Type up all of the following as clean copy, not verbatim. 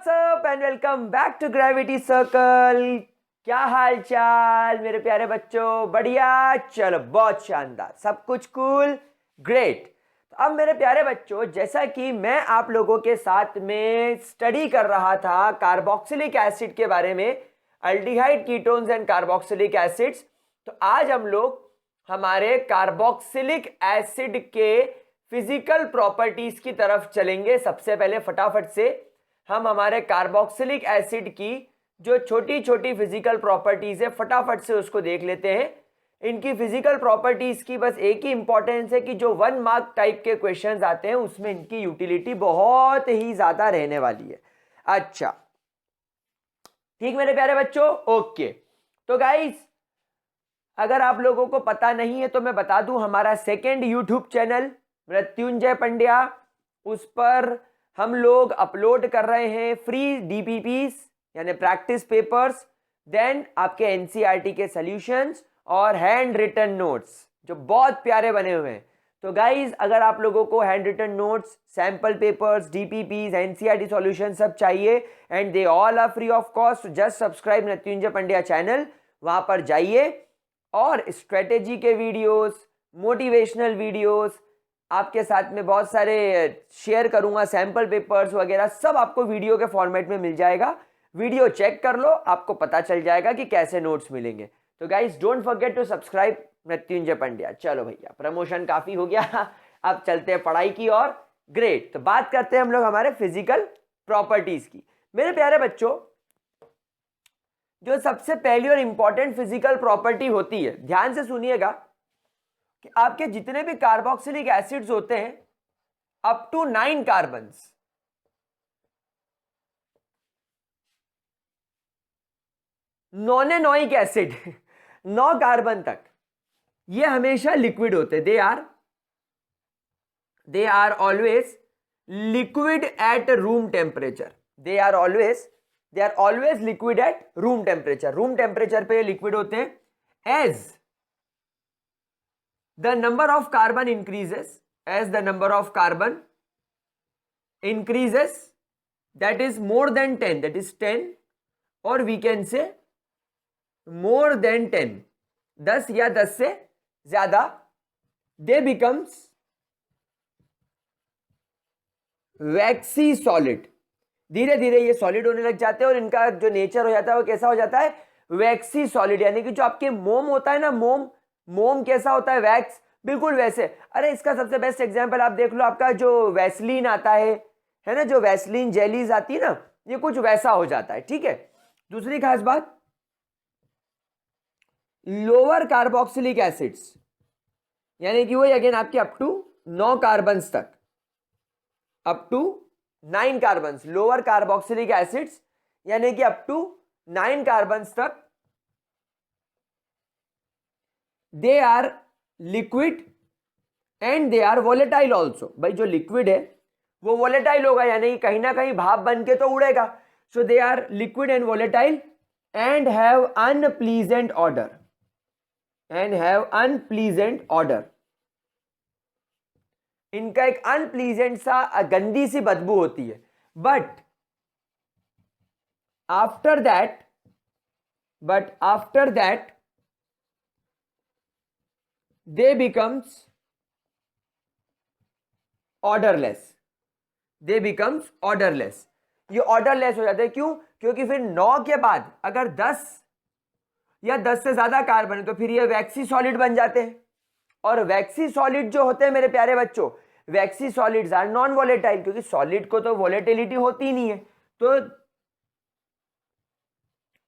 WhatsApp and welcome back to Gravity Circle. क्या हाल चाल मेरे प्यारे बच्चों? बढ़िया, चलो बहुत शानदार, सब कुछ कूल, ग्रेट। तो अब मेरे प्यारे बच्चों, जैसा कि मैं आप लोगों के साथ में स्टडी कर रहा था कार्बोक्सिलिक एसिड के बारे में, aldehyde ketones and carboxylic acids, तो आज हम लोग हमारे कार्बोक्सिलिक एसिड के फिजिकल प्रॉपर्टीज की तरफ चलेंगे। सबसे पहले फटाफट से हम हमारे कार्बोक्सिलिक एसिड की जो छोटी छोटी फिजिकल प्रॉपर्टीज है फटाफट से उसको देख लेते हैं। इनकी फिजिकल प्रॉपर्टीज की बस एक ही इंपॉर्टेंस है कि जो 1 मार्क टाइप के क्वेश्चंस आते हैं उसमें इनकी यूटिलिटी बहुत ही ज्यादा रहने वाली है। अच्छा, ठीक मेरे प्यारे बच्चों, ओके। तो गाइस, अगर आप लोगों को पता नहीं है तो मैं बता दूं, हमारा second YouTube channel Mrityunjay Pandya, उस पर हम लोग अपलोड कर रहे हैं फ्री डीपीपीस यानी प्रैक्टिस पेपर्स, देन आपके एनसीईआरटी के सॉल्यूशंस और हैंड रिटन नोट्स जो बहुत प्यारे बने हुए हैं। तो गाइज, अगर आप लोगों को hand written notes, sample papers, DPPs, NCERT solution सब चाहिए and they all are free of cost, just subscribe Mrityunjay Pandya channel, वहां पर जाइए और स्ट्रेटेजी के वीडियोस, मोटिवेशनल वीडियोस, आपके साथ में बहुत सारे शेयर करूंगा, सैंपल पेपर्स वगैरह सब आपको वीडियो के फॉर्मेट में मिल जाएगा। वीडियो चेक कर लो, आपको पता चल जाएगा कि कैसे नोट्स मिलेंगे। तो guys, don't forget to subscribe Mrityunjay Pandya. चलो भैया, प्रमोशन काफी हो गया, अब चलते हैं पढ़ाई की ओर। ग्रेट, तो बात करते हैं हम लोग हमारे फिजिकल प्रॉपर्टीज की। मेरे प्यारे बच्चों, जो सबसे पहली और इंपॉर्टेंट फिजिकल प्रॉपर्टी होती है, ध्यान से सुनिएगा, कि आपके जितने भी कार्बोक्सिलिक एसिड्स होते हैं up to 9 carbons, nonanoic acid 9 carbon तक, ये हमेशा लिक्विड होते हैं। They are always liquid at room temperature. They are always liquid at room temperature. Room temperature पे लिक्विड होते हैं। As the number of carbon increases, that is more than 10, that is 10, or we can say more than 10, 10 या 10 से ज्यादा, they becomes waxy solid। धीरे धीरे ये solid होने लग जाते हैं और इनका जो नेचर हो जाता है वो कैसा हो जाता है? वैक्सी सॉलिड। यानी कि जो आपके मोम होता है ना, मोम कैसा होता है? वैक्स, बिल्कुल वैसे। अरे इसका सबसे बेस्ट एग्जांपल आप देख लो, आपका जो वैसलीन आता है ना, जो वैसलीन जेलीज आती है ना, ये कुछ वैसा हो जाता है। ठीक है। दूसरी खास बात, लोअर कार्बोक्सिलिक एसिड्स, यानी कि वो अगेन आपके अप टू 9 कार्बन्स तक, up to 9 carbons, lower carboxylic acids यानी कि अप टू 9 कार्बन्स तक, they are liquid and they are volatile also. भाई जो लिक्विड है वो वोलेटाइल होगा, यानी कि कहीं ना कहीं भाप बन के तो उड़ेगा। So they are liquid and volatile and have unpleasant order. इनका एक अनप्लीजेंट सा, गंदी सी बदबू होती है। But after that they becomes orderless। ये ऑर्डरलेस हो जाते हैं। क्यों? क्योंकि फिर 9 के बाद अगर 10 या 10 से ज्यादा कार्बन है तो फिर ये वैक्सी सॉलिड बन जाते हैं। और वैक्सी सॉलिड जो होते हैं मेरे प्यारे बच्चों, waxy solids are non volatile, क्योंकि सॉलिड को तो वोलेटिलिटी होती ही नहीं है। तो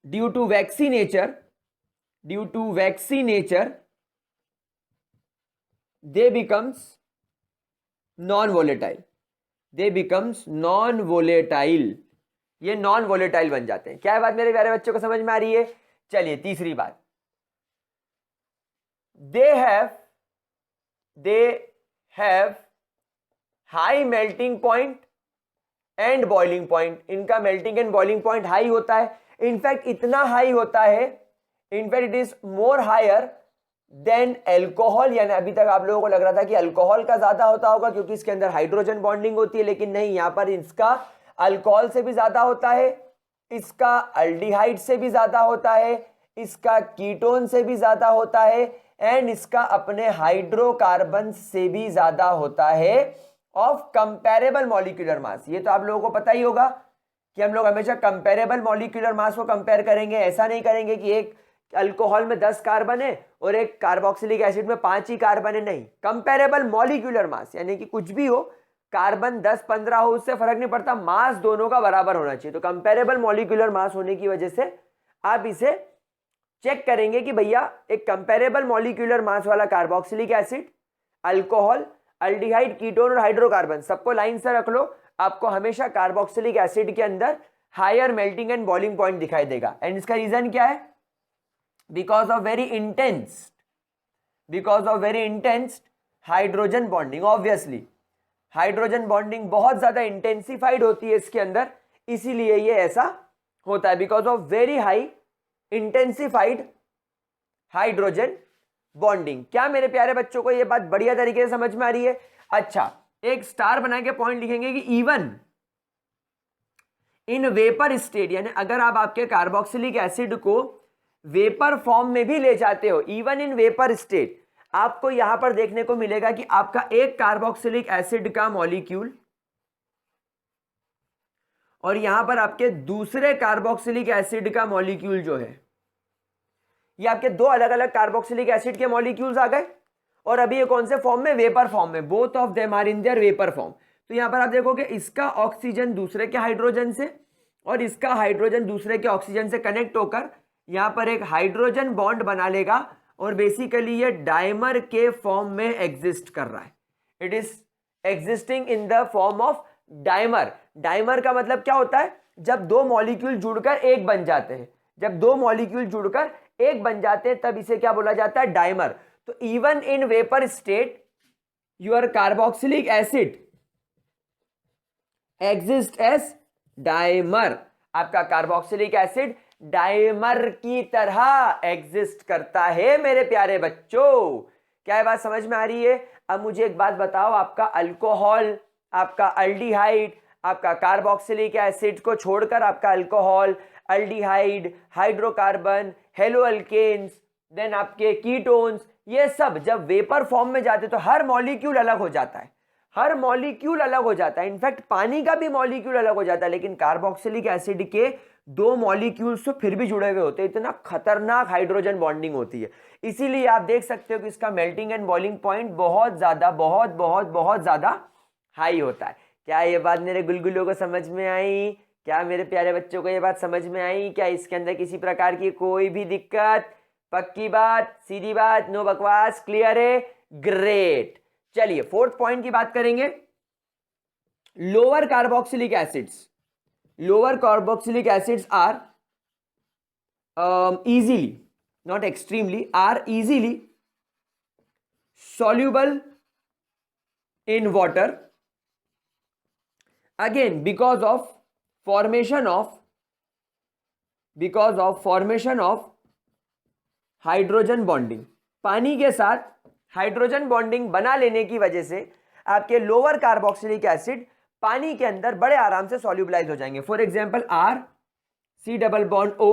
due to waxy nature they becomes non-volatile। ये नॉन वोलेटाइल बन जाते हैं। क्या है बात मेरे प्यारे बच्चों को, समझ में आ रही है? चलिए तीसरी बात, they have high melting point and boiling point। इनका melting and boiling point high होता है। इनफैक्ट इतना हाई होता है, in fact it is more higher than alcohol. यानी अभी तक आप लोगों को लग रहा था कि अल्कोहल का ज्यादा होता होगा क्योंकि इसके अंदर हाइड्रोजन बॉन्डिंग होती है, लेकिन नहीं, यहां पर इसका अल्कोहल से भी ज्यादा होता है, इसका अल्डिहाइड से भी ज्यादा होता है, इसका कीटोन से भी ज्यादा होता है, एंड इसका अपने हाइड्रोकार्बन से भी ज्यादा होता है ऑफ कंपेरेबल मॉलिक्यूलर मास। ये तो आप लोगों को पता ही होगा कि हम लोग हमेशा कंपेरेबल मॉलिक्यूलर मास को कंपेयर करेंगे, ऐसा नहीं करेंगे कि एक अल्कोहल में 10 कार्बन है और एक कार्बोक्सिलिक एसिड में 5 ही कार्बन है, नहीं, कंपेरेबल मॉलिक्यूलर मास, यानी कि कुछ भी हो, कार्बन 10-15 हो, उससे फर्क नहीं पड़ता, मास दोनों का बराबर होना चाहिए। तो कंपेरेबल मॉलिक्यूलर मास होने की वजह से आप इसे चेक करेंगे कि भैया एक कंपेरेबल मॉलिक्यूलर मास वाला carboxylic acid, alcohol, aldehyde, ketone और हाइड्रोकार्बन सबको लाइन से रख लो, आपको हमेशा कार्बोक्सिलिक एसिड के अंदर higher melting and boiling point दिखाई देगा। एंड इसका रीजन क्या है? Because of very intense hydrogen bonding. Obviously hydrogen bonding बहुत ज्यादा इंटेंसिफाइड होती है इसके अंदर, इसीलिए ये ऐसा होता है, because of very high intensified hydrogen bonding. क्या मेरे प्यारे बच्चों को ये बात बढ़िया तरीके से समझ में आ रही है? अच्छा, एक स्टार बना के पॉइंट लिखेंगे कि इवन इन वेपर स्टेट, यानी अगर आप आपके कार्बोक्सिलिक एसिड को वेपर फॉर्म में भी ले जाते हो, इवन इन वेपर स्टेट, आपको यहां पर देखने को मिलेगा कि आपका एक कार्बोक्सिलिक एसिड का मॉलिक्यूल और यहां पर आपके दूसरे कार्बोक्सिलिक एसिड का मॉलिक्यूल जो है, ये आपके दो अलग अलग कार्बोक्सिलिक एसिड के मॉलिक्यूल्स आ गए, और अभी ये कौन से फॉर्म में? वेपर फॉर्म में। Both of them are in their vapour form. तो यहां पर आप देखोगे इसका ऑक्सीजन दूसरे के हाइड्रोजन से और इसका हाइड्रोजन दूसरे के ऑक्सीजन से कनेक्ट होकर यहां पर एक हाइड्रोजन बॉन्ड बना लेगा, और बेसिकली ये डाइमर के फॉर्म में एग्जिस्ट कर रहा है। It is existing in the form of dimer. Dimer का मतलब क्या होता है? जब दो मॉलिक्यूल जुड़कर एक बन जाते हैं, जब दो मॉलिक्यूल जुड़कर एक बन जाते हैं तब इसे क्या बोला जाता है? डाइमर। तो even in vapour state your carboxylic acid exist as dimer. आपका कार्बोक्सिलिक एसिड डाइमर की तरह एग्जिस्ट करता है मेरे प्यारे बच्चों। क्या ये बात समझ में आ रही है? अब मुझे एक बात बताओ, आपका अल्कोहल, आपका अल्डिहाइड, आपका कार्बोक्सिलिक एसिड को छोड़कर आपका alcohol, aldehyde, hydrocarbon, haloalkanes, then आपके कीटोन्स, ये सब जब वेपर फॉर्म में जाते तो हर मॉलिक्यूल अलग हो जाता है, हर मॉलिक्यूल अलग हो जाता है। इनफैक्ट पानी का भी मॉलिक्यूल अलग हो जाता है, लेकिन कार्बोक्सिलिक एसिड के दो मॉलिक्यूल्स तो फिर भी जुड़े हुए होते हैं। इतना खतरनाक हाइड्रोजन बॉन्डिंग होती है, इसीलिए आप देख सकते हो कि इसका मेल्टिंग एंड बॉइलिंग पॉइंट बहुत ज्यादा बहुत ज्यादा हाई होता है। क्या ये बात मेरे गुलगुलों को समझ में आई? क्या मेरे प्यारे बच्चों को ये बात समझ में आई? क्या इसके अंदर किसी प्रकार की कोई भी दिक्कत? पक्की बात, सीधी बात, नो बकवास, क्लियर है? ग्रेट। चलिए फोर्थ पॉइंट की बात करेंगे, lower carboxylic acids. Lower carboxylic acids are easily, not extremely, are easily soluble in water, again because of formation of hydrogen bonding. पानी के साथ हाइड्रोजन बॉन्डिंग बना लेने की वजह से आपके लोअर कार्बोक्सिलिक एसिड पानी के अंदर बड़े आराम से सॉल्युबलाइज हो जाएंगे। For example R, C double bond O,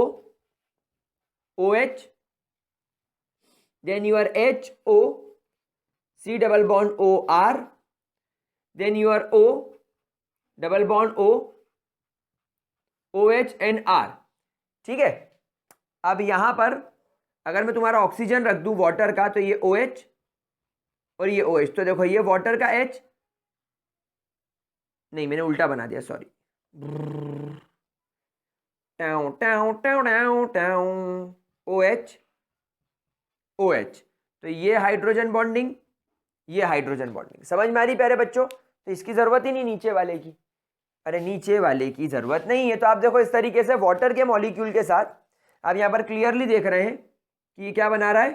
OH, then your HO, C double bond OR, then your O double bond O, OH and R। ठीक है, अब यहां पर अगर मैं तुम्हारा ऑक्सीजन रख दूं वाटर का, तो ये OH और ये OH, तो देखो ये वाटर का H, नहीं मैंने उल्टा बना दिया, sorry, tau tau tau tau tau, OH OH, तो ये हाइड्रोजन बॉन्डिंग, ये हाइड्रोजन बॉन्डिंग। समझ में आ रही प्यारे बच्चों? तो इसकी जरूरत ही नहीं नीचे वाले की, अरे नीचे वाले की जरूरत नहीं है। तो आप देखो इस तरीके से वाटर के मॉलिक्यूल के साथ आप यहां पर क्लियरली देख रहे हैं कि ये क्या बना रहा है?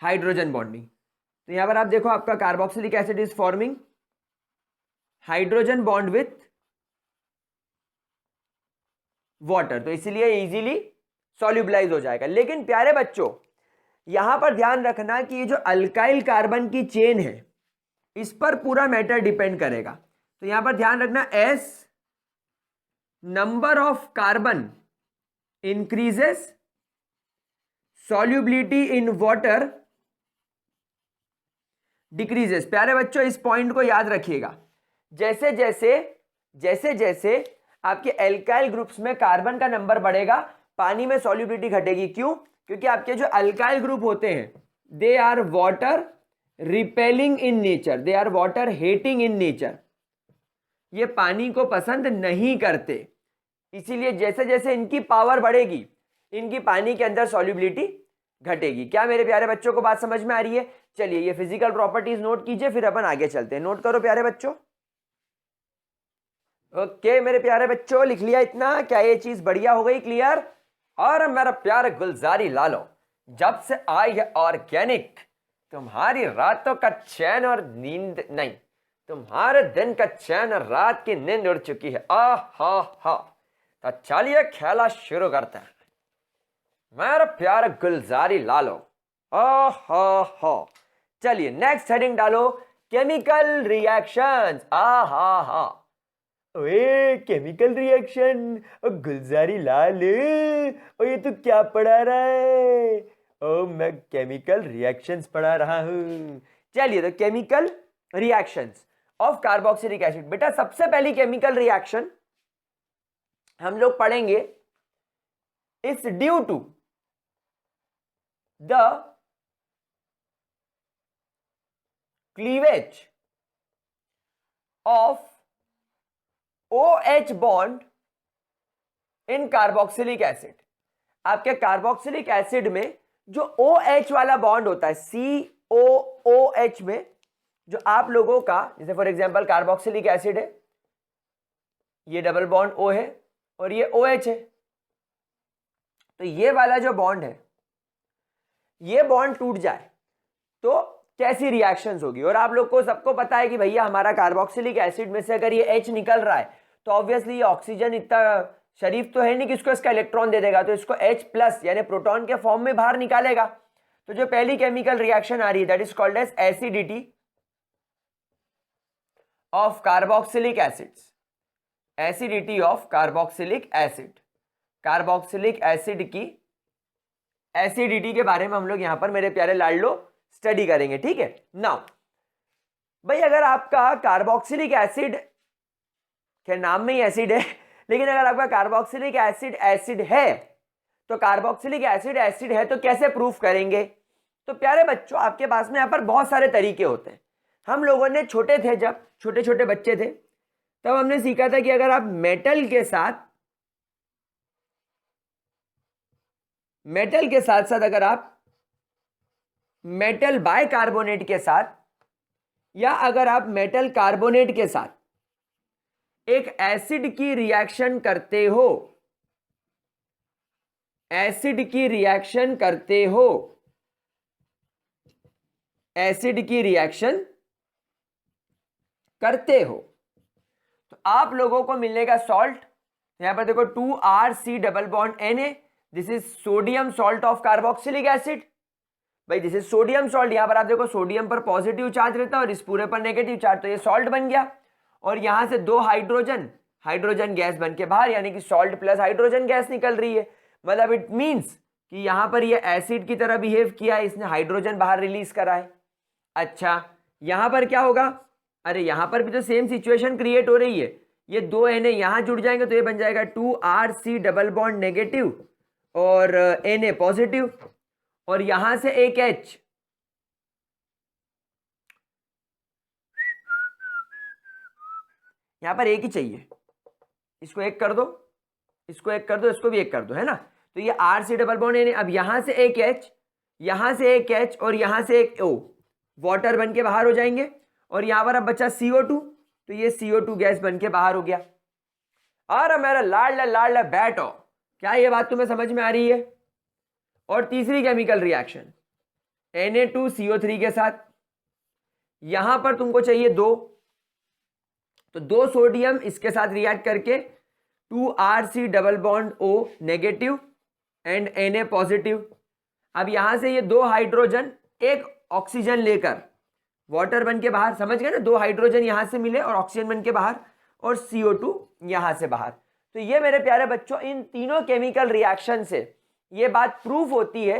Hydrogen bonding. तो यहां पर आप देखो आपका carboxylic acid is forming hydrogen bond with water, तो इसलिए इजीली सॉल्युबलाइज हो जाएगा। लेकिन प्यारे बच्चों यहां पर ध्यान रखना कि ये जो अल्काइल कार्बन की चेन है, इस पर पूरा मैटर डिपेंड करेगा। तो यहां पर ध्यान रखना, S number of carbon increases, solubility in water decreases. प्यारे बच्चों इस पॉइंट को याद रखिएगा, जैसे जैसे आपके एल्काइल ग्रुप्स में कार्बन का नंबर बढ़ेगा, पानी में सॉल्युबिलिटी घटेगी। क्यों? क्योंकि आपके जो अल्काइल ग्रुप होते हैं they are water repelling in nature, they are water hating in nature, ये पानी को पसंद नहीं करते। इसीलिए जैसे जैसे इनकी पावर बढ़ेगी, इनकी पानी के अंदर सॉल्युबिलिटी घटेगी। क्या मेरे प्यारे बच्चों को बात समझ में आ रही है? चलिए ये फिजिकल प्रॉपर्टीज नोट कीजिए, फिर अपन आगे चलते हैं। नोट करो प्यारे बच्चों। ओके मेरे प्यारे बच्चों, लिख लिया इतना? क्या ये चीज बढ़िया हो गई, क्लियर? और मेरा प्यारे गुलजारी लालो, जब से आई है ऑर्गेनिक, तुम्हारी रातों का चैन और नींद नहीं, तुम्हारे दिन का चैन और रात की नींद उड़ चुकी है। हा। तो चलिए खेला शुरू करते हैं मेरे प्यारे गुलजारी लालो। हा। चलिए नेक्स्ट हेडिंग डालो, केमिकल रिएक्शंस। हा। ओए केमिकल रिएक्शन, गुलजारी लाल, ओ ये तो क्या पढ़ा रहा है? ओ मैं केमिकल रिएक्शंस पढ़ा रहा हूं। चलिए तो chemical reactions of carboxylic acid. बेटा सबसे पहली केमिकल रिएक्शन हम लोग पढ़ेंगे it's due to the cleavage of OH bond in carboxylic acid. आपके कार्बोक्सिलिक एसिड में जो OH वाला बॉन्ड होता है, COOH में, जो आप लोगों का, जैसे फॉर एग्जांपल कार्बोक्सिलिक एसिड है, ये डबल बॉन्ड O है और ये OH है, तो ये वाला जो बॉन्ड है, ये बॉन्ड टूट जाए तो कैसी रिएक्शंस होगी? और आप लोग को सबको पता है कि भैया हमारा कार्बोक्सिलिक एसिड में से अगर ये H निकल रहा है तो ऑब्वियसली ये ऑक्सीजन इतना शरीफ तो है नहीं कि इसको इसका इलेक्ट्रॉन दे देगा, तो इसको H+ यानी प्रोटॉन के फॉर्म में बाहर निकालेगा। तो जो पहली केमिकल रिएक्शन आ रही है that is called as acidity of carboxylic acids. Acidity of carboxylic acid, carboxylic acid की एसिडिटी के बारे में हम लोग यहां पर मेरे प्यारे लाडलो स्टडी करेंगे, ठीक है। नाउ भाई अगर आपका कार्बोक्सिलिक एसिड के नाम में ही एसिड है, लेकिन अगर आपका कार्बोक्सिलिक एसिड है तो कार्बोक्सिलिक एसिड है तो कैसे प्रूफ करेंगे? तो प्यारे बच्चों आपके पास में यहां पर बहुत सारे तरीके होते हैं। हम लोगों ने छोटे थे, जब छोटे छोटे बच्चे थे तब हमने सीखा था कि अगर आप मेटल के साथ अगर आप मेटल बाइकार्बोनेट के साथ या अगर आप मेटल कार्बोनेट के साथ एक एसिड की रिएक्शन करते हो, एसिड की रिएक्शन करते हो तो आप लोगों को मिलने का सॉल्ट, यहां पर देखो 2RC double bond Na, this is sodium salt of carboxylic acid. भाई दिस इज सोडियम सॉल्ट, यहां पर आप देखो सोडियम पर पॉजिटिव चार्ज रहता है और इस पूरे पर नेगेटिव चार्ज, तो ये सॉल्ट बन गया। और यहां से 2 हाइड्रोजन गैस बन के बाहर, यानी कि सॉल्ट प्लस हाइड्रोजन गैस निकल रही है। मतलब इट मींस कि यहां पर ये एसिड की तरह बिहेव किया है, इसने हाइड्रोजन बाहर रिलीज करा है। अच्छा यहां पर क्या होगा? अरे यहां पर भी तो सेम सिचुएशन क्रिएट हो रही है, ये 2 Na यहां जुड़ जाएंगे तो ये बन जाएगा 2RC डबल बॉन्ड नेगेटिव और Na पॉजिटिव, और यहां से एक H, यहां पर एक ही चाहिए, इसको एक कर दो, इसको एक कर दो, इसको भी एक कर दो, है ना। तो ये RC डबल बॉन्ड Na, अब यहां से एक H, यहां से एक H और यहां से एक O, वाटर बन के बाहर हो जाएंगे। और यहां पर अब बचा CO2, तो ये CO2 गैस बन के बाहर हो गया। और मेरा लाडला बैठो, क्या ये बात तुम्हें समझ में आ रही है? और तीसरी केमिकल रिएक्शन Na2CO3 के साथ, यहां पर तुमको चाहिए 2, तो 2 सोडियम इसके साथ रिएक्ट करके 2RC double bond O negative and Na positive. अब यहां से ये 2 हाइड्रोजन एक ऑक्सीजन लेकर वाटर बन के बाहर, समझ गए ना, 2 हाइड्रोजन यहां से मिले और ऑक्सीजन बन के बाहर, और CO2 यहां से बाहर। तो ये मेरे प्यारे बच्चों इन तीनों केमिकल रिएक्शन से ये बात प्रूफ होती है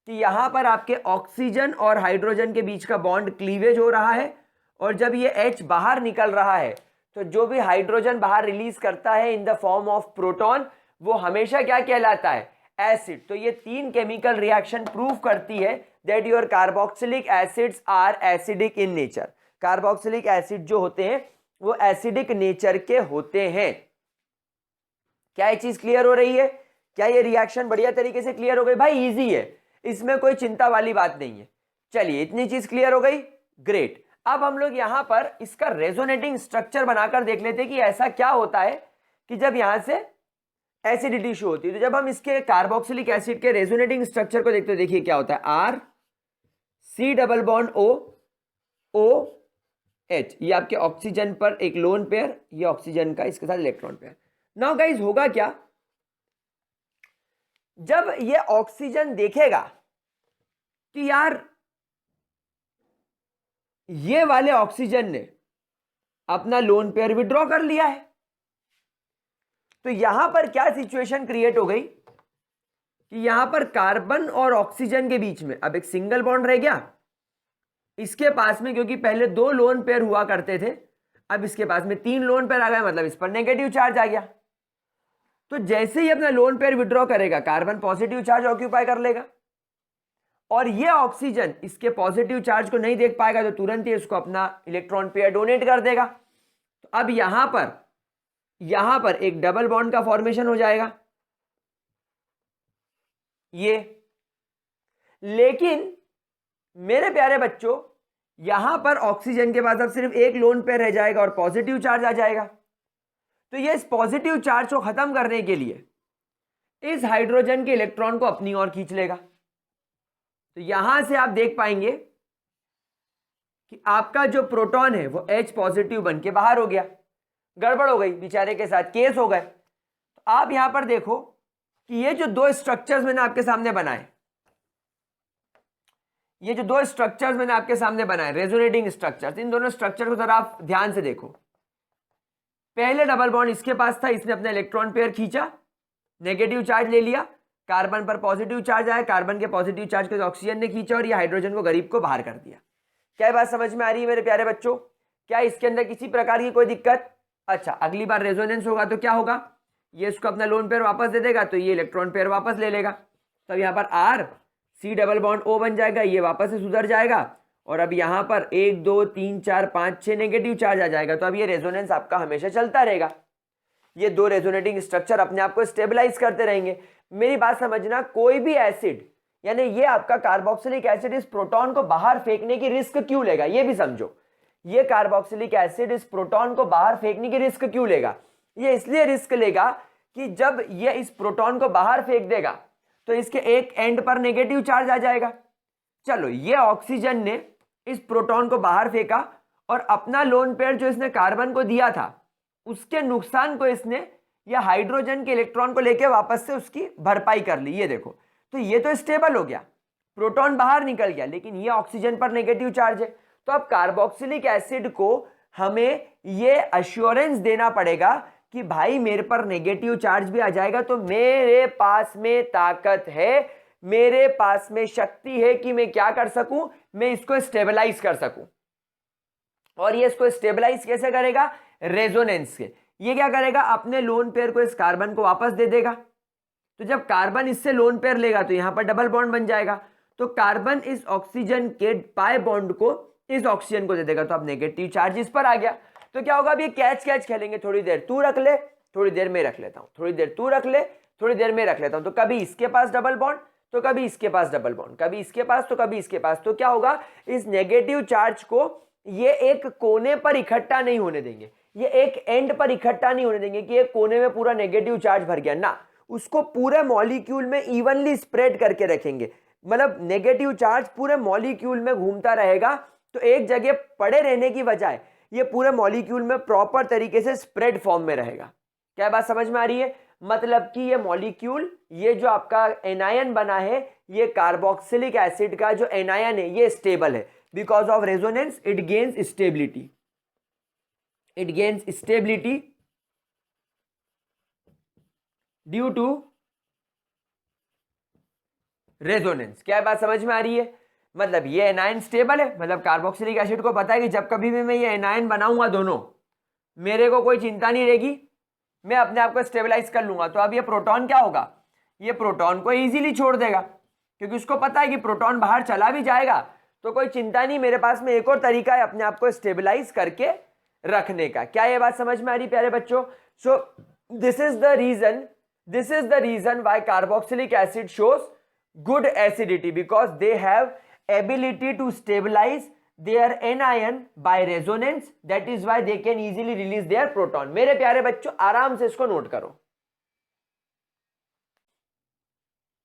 कि यहां पर आपके ऑक्सीजन और हाइड्रोजन के बीच का बॉन्ड क्लीवेज हो रहा है, और जब ये H बाहर निकल रहा है तो जो भी हाइड्रोजन बाहर रिलीज करता है in the form of proton, वो हमेशा क्या कहलाता है, एसिड। तो ये 3 केमिकल रिएक्शन प्रूव करती है that your carboxylic acids are acidic in nature. Carboxylic acid जो होते हैं वो एसिडिक नेचर के होते हैं। क्या ये चीज क्लियर हो रही है? क्या ये रिएक्शन बढ़िया तरीके से क्लियर हो गई? भाई इजी है, इसमें कोई चिंता वाली बात नहीं है। चलिए इतनी चीज क्लियर हो गई, ग्रेट। अब हम लोग यहां पर इसका रेजोनेटिंग स्ट्रक्चर बनाकर देख लेते हैं कि ऐसा क्या होता है कि जब यहां से एसिडिटी शो होती है। तो जब हम इसके कार्बोक्सिलिक एसिड के रेजोनेटिंग स्ट्रक्चर को देखते हैं, देखिए क्या होता है, R C double bond OH, ये आपके ऑक्सीजन पर एक लोन पेयर, ये ऑक्सीजन का इसके साथ इलेक्ट्रॉन पेयर। नाउ गाइस होगा क्या, जब ये ऑक्सीजन देखेगा कि यार ये वाले ऑक्सीजन ने अपना लोन पेयर विड्रॉ कर लिया है, तो यहां पर क्या सिचुएशन क्रिएट हो गई कि यहां पर कार्बन और ऑक्सीजन के बीच में अब एक सिंगल बॉन्ड रह गया इसके पास में, क्योंकि पहले 2 लोन पेयर हुआ करते थे, अब इसके पास में 3 लोन पेयर आ गए, मतलब इस पर नेगेटिव चार्ज आ गया। तो जैसे ही अपना लोन पेयर विड्रॉ करेगा, कार्बन पॉजिटिव चार्ज ऑक्यूपाई कर लेगा, और ये ऑक्सीजन इसके पॉजिटिव चार्ज को नहीं देख पाएगा तो तुरंत ही इसको अपना इलेक्ट्रॉन पेयर डोनेट कर देगा। तो अब यहां पर एक डबल बॉन्ड का फॉर्मेशन हो जाएगा ये। लेकिन मेरे प्यारे बच्चों यहां पर ऑक्सीजन के पास अब सिर्फ एक लोन पेयर रह जाएगा और पॉजिटिव चार्ज आ जाएगा। तो ये इस पॉजिटिव चार्ज को खत्म करने के लिए इस हाइड्रोजन के इलेक्ट्रॉन को अपनी ओर खींच लेगा। तो यहां से आप देख पाएंगे कि आपका जो प्रोटॉन है वो H पॉजिटिव बन के बाहर हो गया, गड़बड़ हो गई बेचारे के साथ, केस हो गए। तो आप यहां पर देखो कि ये जो 2 स्ट्रक्चर्स मैंने आपके सामने बनाए, ये जो 2 स्ट्रक्चर्स मैंने आपके सामने बनाए रेजोनेटिंग स्ट्रक्चर्स, इन दोनों स्ट्रक्चर को जरा आप ध्यान से देखो। पहले डबल बॉन्ड इसके पास था, इसने अपना इलेक्ट्रॉन पेयर खींचा, नेगेटिव चार्ज ले लिया, कार्बन पर पॉजिटिव चार्ज आया, कार्बन के पॉजिटिव चार्ज को ऑक्सीजन ने खींचा और ये हाइड्रोजन को गरीब को बाहर कर दिया। क्या बात समझ में आ रही है मेरे प्यारे बच्चों? क्या इसके अंदर किसी प्रकार की कोई दिक्कत? अच्छा, अगली बार रेजोनेंस होगा तो क्या होगा, ये इसको अपना लोन पेयर वापस दे देगा, तो ये इलेक्ट्रॉन पेयर वापस ले लेगा। तब यहाँ पर R C double bond O बन जाएगा, ये वापस से सुधर जाएगा, और अब यहाँ पर 1 2 3 4 5 6 नेगेटिव चार्ज आ जाएगा। तो अब ये रेजोनेंस आपका हमेशा चलता रहेगा, ये 2 रेजोनेटिंग स्ट्रक्चर अपने आप को स्टेबलाइज करते रहेंगे। मेरी बात समझना, कोई भी एसिड, यानी ये आपका कार्बोक्सिलिक एसिड इस प्रोटॉन को बाहर फेंकने की रिस्क क्यों लेगा, ये भी समझो। ये कार्बोक्सिलिक एसिड इस प्रोटॉन को बाहर फेंकने की रिस्क क्यों लेगा? ये इसलिए रिस्क लेगा कि जब ये इस प्रोटॉन को बाहर फेंक देगा तो इसके एक एंड पर नेगेटिव चार्ज आ जाएगा। चलो, ये ऑक्सीजन ने इस प्रोटॉन को बाहर फेंका और अपना लोन पेयर जो इसने कार्बन को दिया था उसके नुकसान को इसने या हाइड्रोजन के इलेक्ट्रॉन को लेके वापस से उसकी भरपाई कर ली। ये देखो, तो ये तो स्टेबल हो गया, प्रोटॉन बाहर निकल गया, लेकिन ये ऑक्सीजन पर नेगेटिव चार्ज है। तो अब कार्बोक्सिलिक एसिड को हमें ये अश्योरेंस देना पड़ेगा कि भाई मेरे पर नेगेटिव चार्ज भी आ जाएगा तो मेरे पास में ताकत है, मेरे पास में शक्ति है कि मैं क्या कर सकूं, मैं इसको स्टेबलाइज कर सकूं। और ये इसको स्टेबलाइज कैसे करेगा? रेजोनेंस के। ये क्या करेगा? अपने लोन पेयर को इस कार्बन को वापस दे देगा। तो जब कार्बन इससे लोन पेयर लेगा तो यहां पर डबल बॉन्ड बन जाएगा, तो कार्बन इस ऑक्सीजन के पाई बॉन्ड को इस ऑक्सीजन को दे देगा, तो अब नेगेटिव चार्ज इस पर आ गया। तो क्या होगा? अब ये कैच कैच खेलेंगे, थोड़ी देर तू रख ले, थोड़ी देर में रख लेता हूं, थोड़ी देर तू रख ले, थोड़ी देर में रख लेता हूं। तो कभी इसके पास डबल बॉन्ड तो कभी इसके पास डबल बॉन्ड, कभी इसके पास तो कभी इसके पास। तो क्या होगा? इस नेगेटिव चार्ज को ये एक कोने पर इकट्ठा नहीं होने देंगे, ये एक एंड पर इकट्ठा नहीं होने देंगे कि एक कोने में पूरा नेगेटिव चार्ज भर गया ना, उसको पूरे मॉलिक्यूल में इवनली स्प्रेड करके रखेंगे। मतलब नेगेटिव चार्ज पूरे मॉलिक्यूल में घूमता रहेगा, तो एक जगह पड़े रहने की बजाय ये पूरे मॉलिक्यूल में प्रॉपर तरीके से स्प्रेड फॉर्म में रहेगा। क्या बात समझ में आ रही है? मतलब कि ये मॉलिक्यूल, ये जो आपका एनायन बना है, ये कार्बोक्सिलिक एसिड का जो एनायन है ये स्टेबल है। Because of resonance it gains stability, it gains stability due to resonance. क्या बात समझ में आ रही है? मतलब ये एनायन स्टेबल है, मतलब कार्बोक्सिलिक एसिड को पता है कि जब कभी भी मैं ये एनायन बनाऊंगा दोनों, मेरे को कोई चिंता नहीं रहेगी, मैं अपने आप को स्टेबलाइज कर लूंगा। तो अब ये प्रोटॉन क्या होगा, ये प्रोटॉन को इजीली छोड़ देगा, क्योंकि उसको पता है कि प्रोटॉन बाहर चला भी जाएगा तो कोई चिंता नहीं, मेरे पास में एक और तरीका है अपने आप को स्टेबलाइज करके रखने का। क्या ये बात समझ में आ रही प्यारे बच्चों? So this is the reason why carboxylic acid shows good acidity, because they have ability to stabilize their anion by resonance, that is why they can easily release their proton। मेरे प्यारे बच्चों आराम से इसको नोट करो।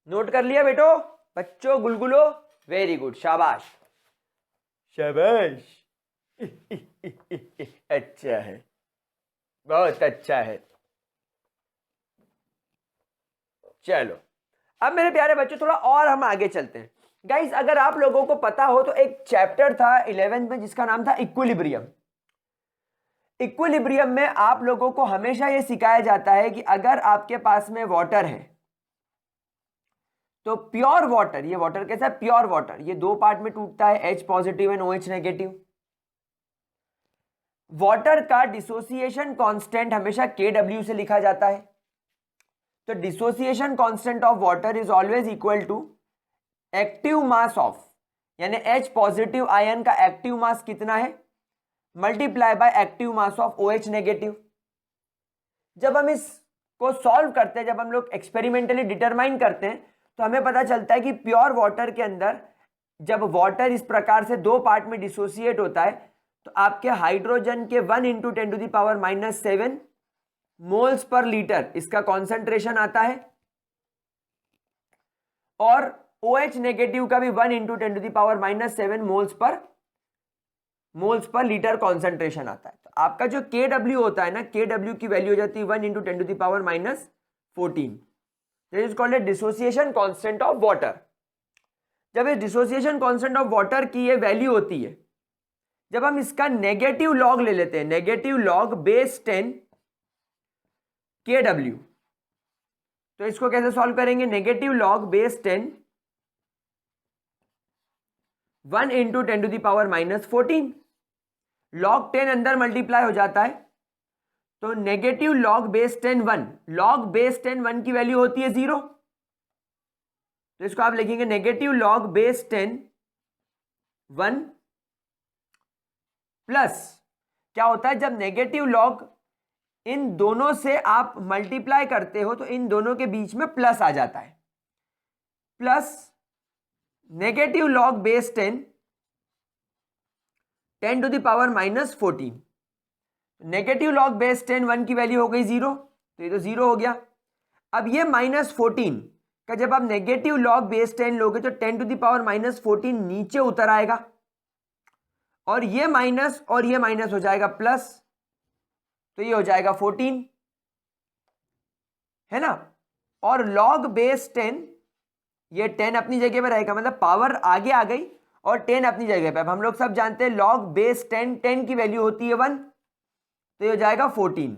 Note कर लिया बेटो बच्चों? गुलगुलो, वेरी गुड, शाबाश शाबाश अच्छा है, बहुत अच्छा है। चलो अब मेरे प्यारे बच्चों थोड़ा और हम आगे चलते हैं। गाइस अगर आप लोगों को पता हो तो एक चैप्टर था 11th में जिसका नाम था इक्विलिब्रियम। इक्विलिब्रियम में आप लोगों को हमेशा यह सिखाया जाता है कि अगर आपके पास में वाटर है तो प्योर वाटर, ये वाटर कैसा है? प्योर वाटर, ये दो पार्ट में टूटता है, H positive and OH negative. Water का डिसोसिएशन कांस्टेंट हमेशा KW से लिखा जाता है। तो dissociation constant of water is always equal to active mass of, यानी H पॉजिटिव आयन का एक्टिव मास कितना है multiply by active mass of OH negative. जब हम इसको सॉल्व करते हैं, जब हम लोग एक्सपेरिमेंटली डिटरमाइन करते हैं, तो हमें पता चलता है कि प्योर वाटर के अंदर जब वाटर इस प्रकार से दो पार्ट में डिसोसिएट होता है तो आपके हाइड्रोजन के 1 × 10⁻⁷ मोल्स पर लीटर इसका कॉन्सेंट्रेशन आता है, और OH नेगेटिव का भी 1 × 10⁻⁷ मोल्स पर लीटर कॉन्सेंट्रेशन आता है। तो आपका जो KW होता है ना, KW की वैल्यू हो जाती है 1 × 10⁻14। That is called a dissociation constant of water. जब इस डिसोसिएशन कांस्टेंट ऑफ वाटर की ये वैल्यू होती है, जब हम इसका नेगेटिव लॉग ले लेते हैं, नेगेटिव लॉग बेस 10 KW, तो इसको कैसे सॉल्व करेंगे? नेगेटिव लॉग बेस 10 1 × 10⁻14, लॉग 10 अंदर मल्टीप्लाई हो जाता है, तो negative log base 10 1, log base 10 1 की वैल्यू होती है 0, तो इसको आप लिखेंगे नेगेटिव लॉग बेस 10 1 प्लस, क्या होता है जब नेगेटिव लॉग इन दोनों से आप मल्टीप्लाई करते हो तो इन दोनों के बीच में प्लस आ जाता है, plus negative log base 10 10⁻⁻14। Negative log base 10 1 की वैल्यू हो गई 0, तो ये तो 0 हो गया। अब ये -14 का जब आप नेगेटिव लॉग बेस 10 लोगे तो 10⁻⁻14 नीचे उतर आएगा, और ये माइनस और ये माइनस हो जाएगा प्लस, तो ये हो जाएगा 14, है ना। और लॉग बेस 10, ये 10 अपनी जगह पे रहेगा, मतलब पावर आगे आ गई और 10 अपनी जगह पे। अब हम लोग सब जानते हैं लॉग बेस 10 की वैल्यू होती है 1, तो ये हो जाएगा 14।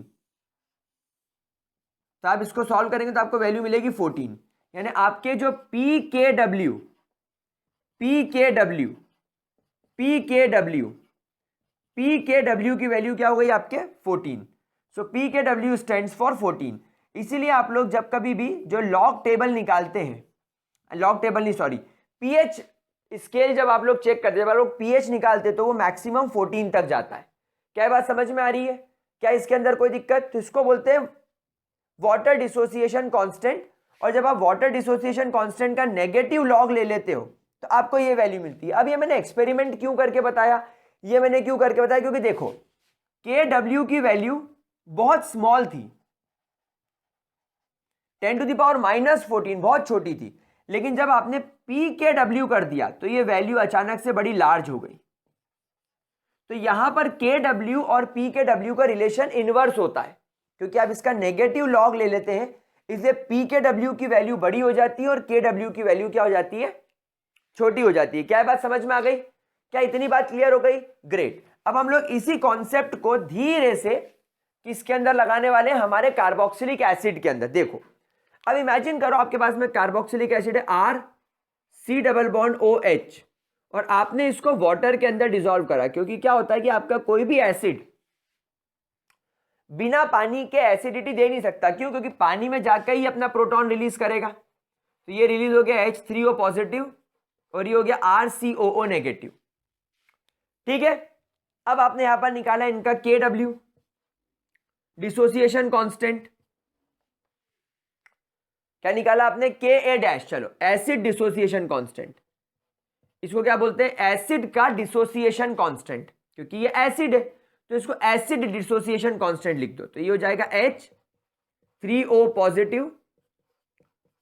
तो आप इसको सॉल्व करेंगे तो आपको वैल्यू मिलेगी 14, यानी आपके जो PKW की वैल्यू क्या हो गई आपके 14। सो PKW स्टैंड्स फॉर 14। इसीलिए आप लोग जब कभी भी जो लॉग टेबल निकालते हैं, लॉग टेबल नहीं सॉरी, पीएच स्केल जब आप लोग चेक करते हैं, जब आप लोग पीएच निकालते हैं तो वो मैक्सिमम 14 तक जाता है। क्या बात समझ में आ रही है? क्या इसके अंदर कोई दिक्कत? तो इसको बोलते हैं वाटर डिसोसिएशन कांस्टेंट, और जब आप वाटर डिसोसिएशन कांस्टेंट का नेगेटिव लॉग ले लेते हो तो आपको ये वैल्यू मिलती है। अब ये मैंने एक्सपेरिमेंट क्यों करके बताया? ये मैंने क्यों करके बताया? क्योंकि देखो KW की वैल्यू बहुत स्मॉल थी, 10⁻⁻14 बहुत छोटी थी, लेकिन जब आपने PKW कर दिया तो ये वैल्यू अचानक से बड़ी लार्ज हो गई। तो यहां पर KW और PKW का रिलेशन इनवर्स होता है, क्योंकि आप इसका नेगेटिव लॉग ले लेते हैं, इसलिए PKW की वैल्यू बड़ी हो जाती है और KW की वैल्यू क्या हो जाती है? छोटी हो जाती है। क्या बात समझ में आ गई? क्या इतनी बात क्लियर हो गई? ग्रेट। अब हम लोग इसी कॉन्सेप्ट को धीरे से किसके अंदर लगाने वाले हैं? हमारे कार्बोक्सिलिक एसिड के अंदर। देखो अब इमेजिन करो आपके पास में कार्बोक्सिलिक एसिड है RC डबल बॉन्ड OH, और आपने इसको वाटर के अंदर डिसॉल्व करा, क्योंकि क्या होता है कि आपका कोई भी एसिड बिना पानी के एसिडिटी दे नहीं सकता। क्यों? क्योंकि पानी में जाकर ही अपना प्रोटॉन रिलीज करेगा। तो ये रिलीज हो गया H3O पॉजिटिव और ये हो गया RCOO नेगेटिव। ठीक है, अब आपने यहां पर निकाला इनका KW डिसोसिएशन कांस्टेंट। क्या निकाला आपने? Ka-। चलो एसिड डिसोसिएशन कांस्टेंट, इसको क्या बोलते हैं? एसिड का डिसोसिएशन कांस्टेंट, क्योंकि ये एसिड है तो इसको एसिड डिसोसिएशन कांस्टेंट लिख दो। तो ये हो जाएगा H3O positive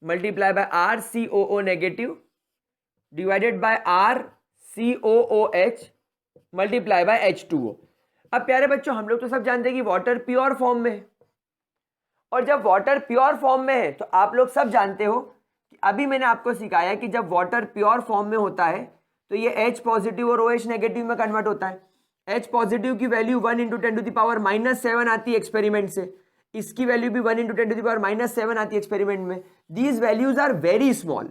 multiply by RCOO negative divided by RCOOH multiply by H2O। अब प्यारे बच्चों हम लोग तो सब जानते हैं कि वाटर प्योर फॉर्म में है, और जब वाटर प्योर फॉर्म में है तो आप लोग सब जानते हो कि अभी मैंने आपको सिखाया कि जब वाटर प्योर फॉर्म में होता है तो ये H पॉजिटिव और OH नेगेटिव में कन्वर्ट होता है। H पॉजिटिव की वैल्यू 1 × 10⁻⁻7 आती है एक्सपेरिमेंट से, इसकी वैल्यू भी 1 × 10⁻⁻7 आती है एक्सपेरिमेंट में। These values are very small,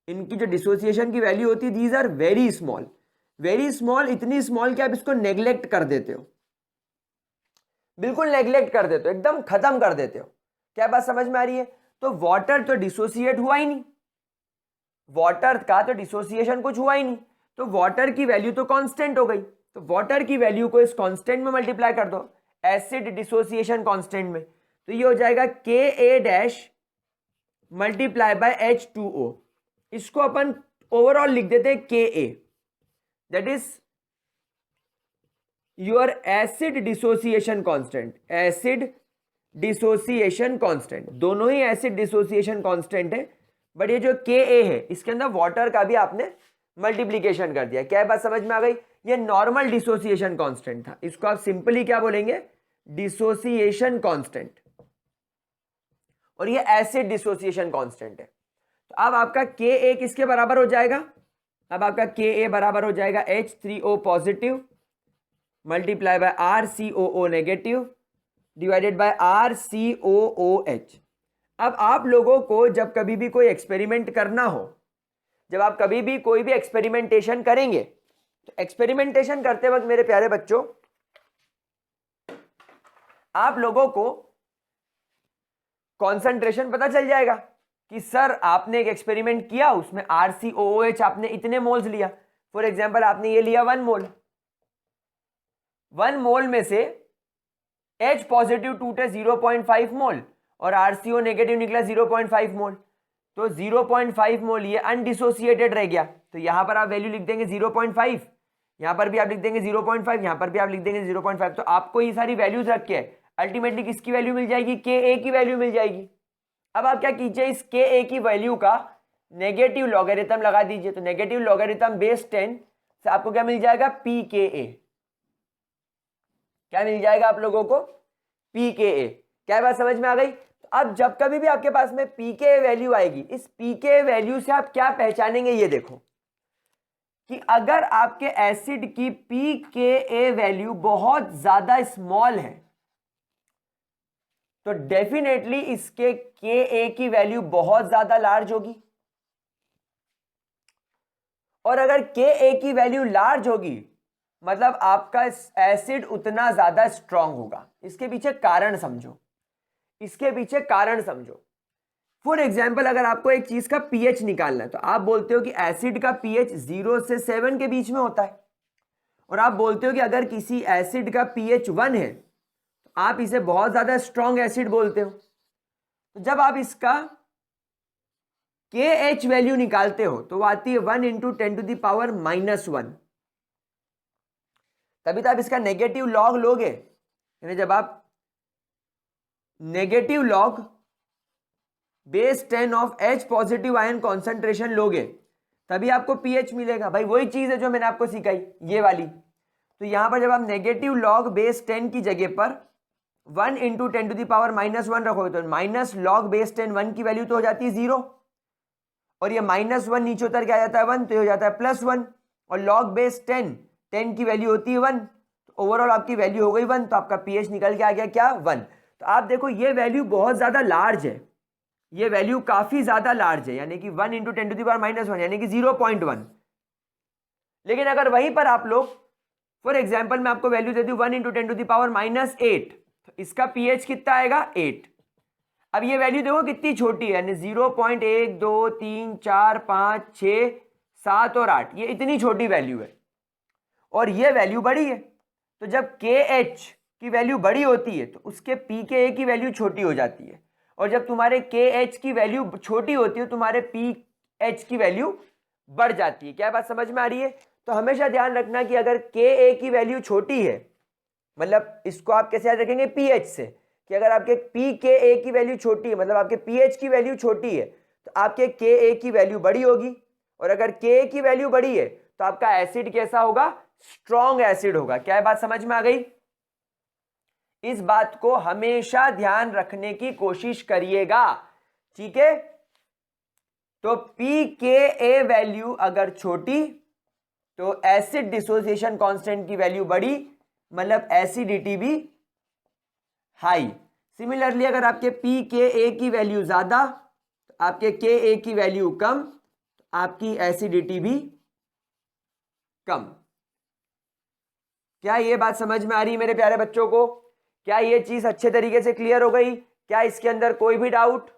इनकी जो डिसोसिएशन की वैल्यू होती है these are very small, very small, इतनी स्मॉल कि आप इसको नेग्लेक्ट कर देते हो, बिल्कुल नेग्लेक्ट कर देते हो, एकदम खत्म कर देते हो। क्या बात समझ में आ रही है? तो वाटर तो डिसोसिएट हुआ ही नहीं, वाटर का तो डिसोसिएशन कुछ हुआ ही नहीं, तो वाटर की वैल्यू तो कांस्टेंट हो गई। तो वाटर की वैल्यू को इस कांस्टेंट में मल्टीप्लाई कर दो, एसिड डिसोसिएशन कांस्टेंट में, तो ये हो जाएगा Ka- मल्टीप्लाई बाय H2O। इसको अपन ओवरऑल लिख देते हैं Ka, that is your acid dissociation constant. Acid dissociation constant, दोनों ही एसिड डिसोसिएशन कांस्टेंट है, बट ये जो Ka है इसके अंदर वाटर का भी आपने मल्टीप्लीकेशन कर दिया। क्या बात समझ में आ गई? ये नॉर्मल डिसोसिएशन कांस्टेंट था, इसको आप सिंपली क्या बोलेंगे? डिसोसिएशन कांस्टेंट, और ये एसिड डिसोसिएशन कांस्टेंट है। तो अब आपका Ka किसके बराबर हो जाएगा? अब आपका Ka बराबर हो जाएगा H3O positive multiply by RCOO negative divided by RCOOH। अब आप लोगों को जब कभी भी कोई एक्सपेरिमेंट करना हो, जब आप कभी भी कोई भी एक्सपेरिमेंटेशन करेंगे, तो एक्सपेरिमेंटेशन करते वक्त मेरे प्यारे बच्चों आप लोगों को कॉन्सेंट्रेशन पता चल जाएगा कि सर आपने एक एक्सपेरिमेंट किया, उसमें RCOOH आपने इतने मोल्स लिया। फॉर एग्जांपल आपने ये लिया 1 मोल, 1 मोल में से H पॉजिटिव टूटे 0.5 मोल और RCO नेगेटिव निकला 0.5 मोल, तो 0.5 मोल ये अनडिसोसिएटेड रह गया। तो यहां पर आप वैल्यू लिख देंगे 0.5, यहां पर भी आप लिख देंगे 0.5, यहां पर भी आप लिख देंगे 0.5। तो आपको ये सारी वैल्यूज रख के अल्टीमेटली किसकी वैल्यू मिल जाएगी? Ka की वैल्यू मिल जाएगी। अब आप क्या कीजिए, इस Ka की वैल्यू का नेगेटिव लॉगरिथम लगा दीजिए। तो नेगेटिव लॉगरिथम बेस 10 से आपको क्या मिल जाएगा? pKa। क्या मिल जाएगा आप लोगों को? pKa। क्या बात समझ में आ गई? तो अब जब कभी भी आपके पास में pKa वैल्यू आएगी, इस pKa वैल्यू से आप क्या पहचानेंगे? ये देखो कि अगर आपके एसिड की pKa वैल्यू बहुत ज्यादा स्मॉल है तो डेफिनेटली इसके Ka की वैल्यू बहुत ज्यादा लार्ज होगी, और अगर Ka की वैल्यू लार्ज होगी मतलब आपका एसिड उतना ज्यादा स्ट्रांग होगा। इसके पीछे कारण समझो, इसके पीछे कारण समझो। फॉर एग्जाम्पल अगर आपको एक चीज का पीएच निकालना है तो आप बोलते हो कि एसिड का पीएच 0 से 7 के बीच में होता है, और आप बोलते हो कि अगर किसी एसिड का पीएच 1 है तो आप इसे बहुत ज्यादा स्ट्रांग एसिड बोलते हो। तो जब आप इसका KH वैल्यू निकालते हो तो वो आती है 1 × 10⁻⁻1, तभी तो आप इसका नेगेटिव लॉग लोगे। यानी जब आप negative log base 10 of H positive ion concentration लोगे तभी आपको पीएच मिलेगा। भाई वही चीज है जो मैंने आपको सिखाई, ये वाली। तो यहां पर जब आप नेगेटिव लॉग बेस 10 की जगह पर 1 × 10⁻⁻1 रखोगे तो माइनस लॉग बेस 10 1 की वैल्यू तो हो जाती है 0, और ये -1 नीचे उतर के आ जाता है 1, तो हो जाता है +1। और log बेस 10 की वैल्यू होती है 1, तो ओवरऑल आपकी वैल्यू हो गई 1, तो आपका pH निकल के आ गया क्या 1। तो आप देखो ये वैल्यू बहुत ज़्यादा लार्ज है, ये वैल्यू काफ़ी ज़्यादा लार्ज है, यानी कि 1 × 10⁻⁻1 यानी कि 0.1। लेकिन अगर वहीं पर आप लोग फॉर एग्जाम्पल मैं आपको वैल्यू देती हूँ 1 × 10⁻⁸, तो इसका pH कितना आएगा 8। अब ये वैल्यू देखो कितनी छोटी है, यानी 0.1 2 3 4 5 6 7 और 8, ये इतनी छोटी वैल्यू है और ये वैल्यू बड़ी है। तो जब KH की वैल्यू बड़ी होती है तो उसके pKa की वैल्यू छोटी हो जाती है, और जब तुम्हारे KH की वैल्यू छोटी होती है तुम्हारे pH की वैल्यू बढ़ जाती है। क्या बात समझ में आ रही है? तो हमेशा ध्यान रखना कि अगर Ka की वैल्यू छोटी है, मतलब इसको आप कैसे याद रखेंगे pH से, कि अगर आपके pKa की वैल्यू छोटी है मतलब आपके pH की वैल्यू छोटी है तो आपके Ka की वैल्यू बड़ी होगी, और अगर Ka की वैल्यू बड़ी है तो आपका एसिड कैसा होगा, स्ट्रॉन्ग एसिड होगा। क्या बात समझ में आ गई? इस बात को हमेशा ध्यान रखने की कोशिश करिएगा, ठीक है। तो pKa वैल्यू अगर छोटी तो एसिड डिसोसिएशन कांस्टेंट की वैल्यू बड़ी, मतलब एसिडिटी भी हाई। सिमिलरली अगर आपके pKa की वैल्यू ज्यादा तो आपके Ka की वैल्यू कम, तो आपकी एसिडिटी भी कम। क्या ये बात समझ में आ रही है मेरे प्यारे बच्चों को? क्या ये चीज अच्छे तरीके से क्लियर हो गई? क्या इसके अंदर कोई भी डाउट?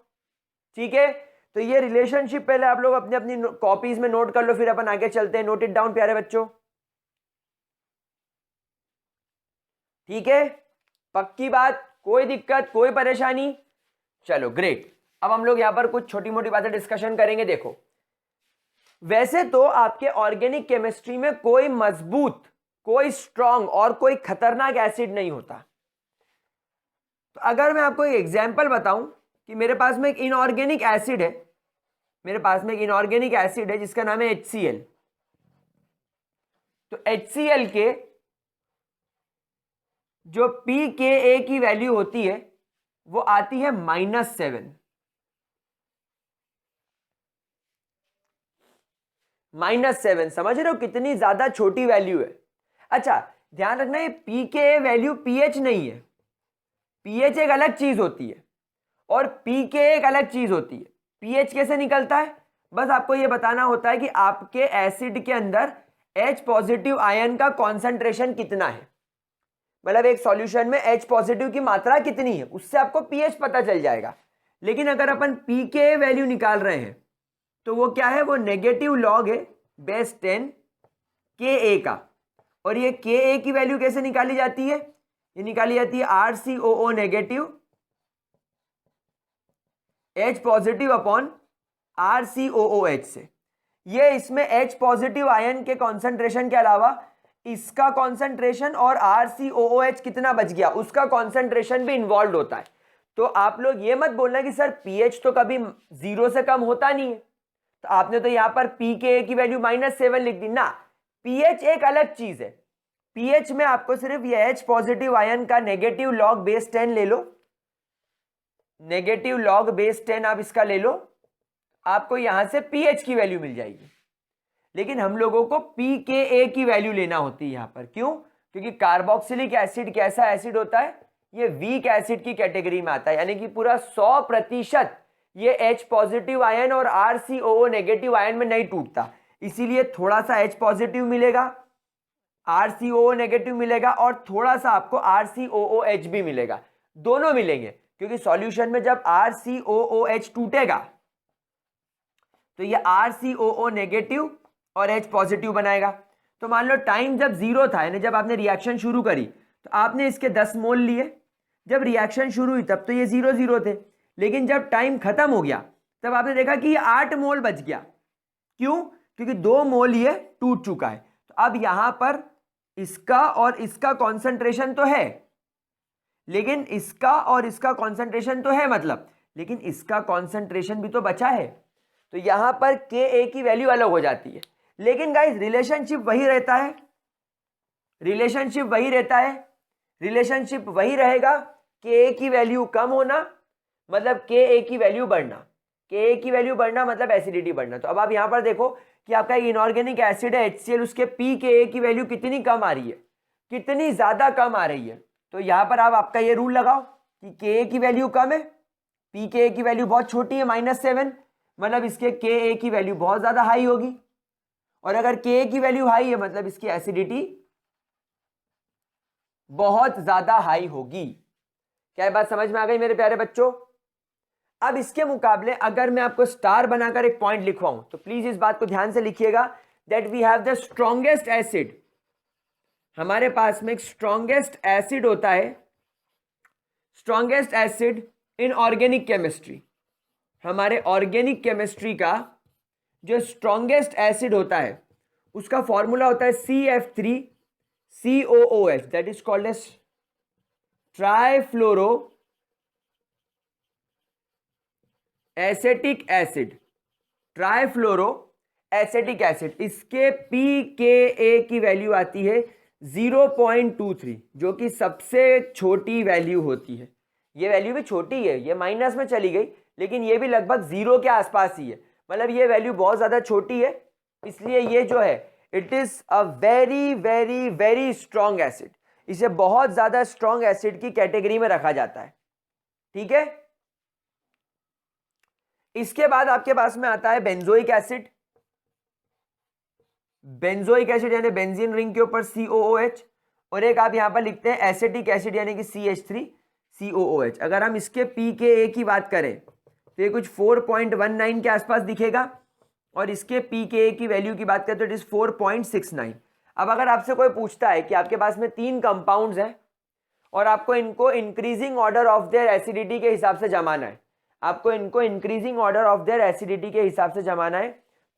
ठीक है, तो ये रिलेशनशिप पहले आप लोग अपनी अपनी कॉपीज में नोट कर लो, फिर अपन आगे चलते हैं। नोट इट डाउन प्यारे बच्चों, ठीक है? पक्की बात, कोई दिक्कत कोई परेशानी? चलो ग्रेट। अब हम लोग यहां पर कुछ छोटी मोटी बातें डिस्कशन करेंगे। देखो, वैसे तो आपके ऑर्गेनिक केमिस्ट्री में कोई मजबूत, कोई स्ट्रांग और कोई खतरनाक एसिड नहीं होता। तो अगर मैं आपको एक एग्जांपल बताऊं कि मेरे पास में एक इनऑर्गेनिक एसिड है, मेरे पास में एक इनऑर्गेनिक एसिड है जिसका नाम है HCl। तो HCl के जो pKa की वैल्यू होती है वो आती है -7। -7 समझ रहे हो कितनी ज्यादा छोटी वैल्यू है? अच्छा ध्यान रखना, ये pKa वैल्यू pH नहीं है, pH एक अलग चीज होती है और pKa एक अलग चीज होती है। pH कैसे निकलता है, बस आपको यह बताना होता है कि आपके एसिड के अंदर H पॉजिटिव आयन का कॉन्सेंट्रेशन कितना है, मतलब एक सॉल्यूशन में H पॉजिटिव की मात्रा कितनी है, उससे आपको pH पता चल जाएगा। लेकिन अगर अपन pKa वैल्यू निकाल रहे हैं तो वो क्या है, वो नेगेटिव लॉग है बेस 10 Ka का। और ये Ka की वैल्यू कैसे निकाली जाती है, ये निकाली जाती है RCOO negative H positive upon RCOOH से। ये इसमें H पॉजिटिव आयन के कॉन्सेंट्रेशन के अलावा इसका कॉन्सेंट्रेशन और RCOOH कितना बच गया उसका कॉन्सेंट्रेशन भी इन्वॉल्व होता है। तो आप लोग ये मत बोलना कि सर pH तो कभी 0 से कम होता नहीं है, तो आपने तो यहां पर pKa की वैल्यू -7 लिख दी ना। pH एक अलग चीज है। pH में आपको सिर्फ ये H पॉजिटिव आयन का नेगेटिव लॉग बेस 10 ले लो, नेगेटिव लॉग बेस 10 आप इसका ले लो, आपको यहां से pH की वैल्यू मिल जाएगी। लेकिन हम लोगों को pKa की वैल्यू लेना होती है यहां पर। क्यों? क्योंकि कार्बोक्सिलिक एसिड कैसा एसिड होता है, ये वीक एसिड की कैटेगरी में आता है, यानी कि पूरा 100% ये H पॉजिटिव आयन और RCOO नेगेटिव आयन में नहीं टूटता, इसीलिए थोड़ा सा H पॉजिटिव मिलेगा, RCOO नेगेटिव मिलेगा और थोड़ा सा आपको RCOOH भी मिलेगा, दोनों मिलेंगे। क्योंकि सॉल्यूशन में जब RCOOH टूटेगा तो ये RCOO नेगेटिव और H पॉजिटिव बनाएगा। तो मान लो टाइम जब 0 था, यानी जब आपने रिएक्शन शुरू करी तो आपने इसके 10 मोल लिए, जब रिएक्शन शुरू हुई तब तो ये 0 थे, लेकिन जब टाइम खत्म हो गया तब आपने देखा कि ये 8 मोल बच गया। क्यों? क्योंकि 2 मोल ये टूट चुका है। तो अब यहां पर इसका और इसका कॉन्सेंट्रेशन तो है, लेकिन इसका और इसका कॉन्सेंट्रेशन तो है मतलब, लेकिन इसका कॉन्सेंट्रेशन भी तो बचा है, तो यहां पर Ka की वैल्यू अलग हो जाती है। लेकिन गाइस रिलेशनशिप वही रहता है, रिलेशनशिप वही रहता है, रिलेशनशिप वही रहेगा। Ka की वैल्यू कम होना मतलब Ka की वैल्यू बढ़ना, Ka की वैल्यू बढ़ना मतलब एसिडिटी बढ़ना। तो अब आप यहां पर देखो कि आपका इनऑर्गेनिक एसिड है HCl, उसके pKa की वैल्यू कितनी कम आ रही है, कितनी ज्यादा कम आ रही है। तो यहां पर आप आपका ये रूल लगाओ कि Ka की वैल्यू कम है, pKa की वैल्यू बहुत छोटी है -7, मतलब इसके Ka की वैल्यू बहुत ज्यादा हाई होगी, और अगर Ka की वैल्यू हाई है मतलब इसकी एसिडिटी बहुत ज्यादा हाई होगी। क्या ये बात समझ में आ गई मेरे प्यारे बच्चों? अब इसके मुकाबले अगर मैं आपको स्टार बनाकर एक पॉइंट लिखवाऊं तो प्लीज इस बात को ध्यान से लिखिएगा, that we have the strongest acid. हमारे पास में एक स्ट्रॉन्गेस्ट एसिड होता है, strongest acid in organic chemistry. हमारे ऑर्गेनिक केमिस्ट्री का जो स्ट्रॉन्गेस्ट एसिड होता है उसका फॉर्मूला होता है CF3COOH, that is called as trifluoroacetic acid, trifluoroacetic acid. इसके pKa की वैल्यू आती है 0.23, जो कि सबसे छोटी वैल्यू होती है। ये वैल्यू भी छोटी है, ये माइनस में चली गई, लेकिन ये भी लगभग 0 के आसपास ही है, मतलब ये वैल्यू बहुत ज्यादा छोटी है। इसलिए ये जो है it is a very very very strong acid, इसे बहुत ज्यादा स्ट्रॉन्ग एसिड की कैटेगरी में रखा जाता है। ठीक है, इसके बाद आपके पास में आता है बेंजोइक एसिड। बेंजोइक एसिड यानी बेंजीन रिंग के ऊपर COOH, और एक आप यहां पर लिखते हैं एसिटिक एसिड यानी कि CH3COOH। अगर हम इसके pKa की बात करें तो ये कुछ 4.19 के आसपास दिखेगा, और इसके pKa की वैल्यू की बात करें तो इट इज 4.69। अब अगर आपसे कोई पूछता है कि आपके पास में 3 कंपाउंड्स हैं और आपको इनको increasing order of their acidity के हिसाब से जमाना है, आपको इनको increasing order of their acidity के हिसाब से जमाना है,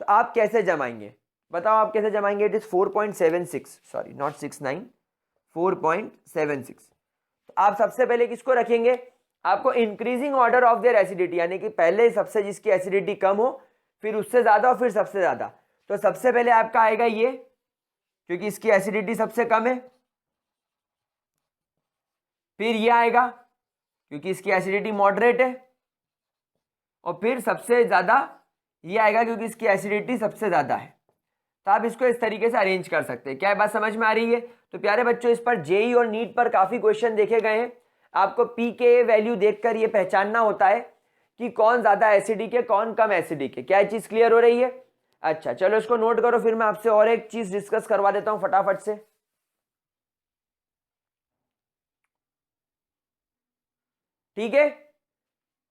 तो आप कैसे जमाएंगे? बताओ आप कैसे जमाएंगे? It is 4.76, sorry not 69, 4.76। तो आप सबसे पहले किसको रखेंगे? आपको increasing order of their acidity, यानी कि पहले सबसे जिसकी एसिडिटी कम हो, फिर उससे ज्यादा और फिर सबसे ज्यादा। तो सबसे पहले आपका आएगा ये, क्योंकि इसकी एसिडिटी सबसे कम है। फिर ये आएगा क्योंकि इसकी एसिडिटी मॉडरेट है, और फिर सबसे ज्यादा ये आएगा क्योंकि इसकी एसिडिटी सबसे ज्यादा है। तो आप इसको इस तरीके से अरेंज कर सकते हैं। क्या बात समझ में आ रही है? तो प्यारे बच्चों, इस पर जेई और नीट पर काफी क्वेश्चन देखे गए हैं। आपको pKa वैल्यू देखकर ये पहचानना होता है कि कौन ज्यादा एसिडिक है, कौन कम एसिडिक है। क्या चीज क्लियर हो रही है? अच्छा चलो इसको नोट करो, फिर मैं आपसे और एक चीज डिस्कस करवा देता हूं फटाफट से। ठीक है,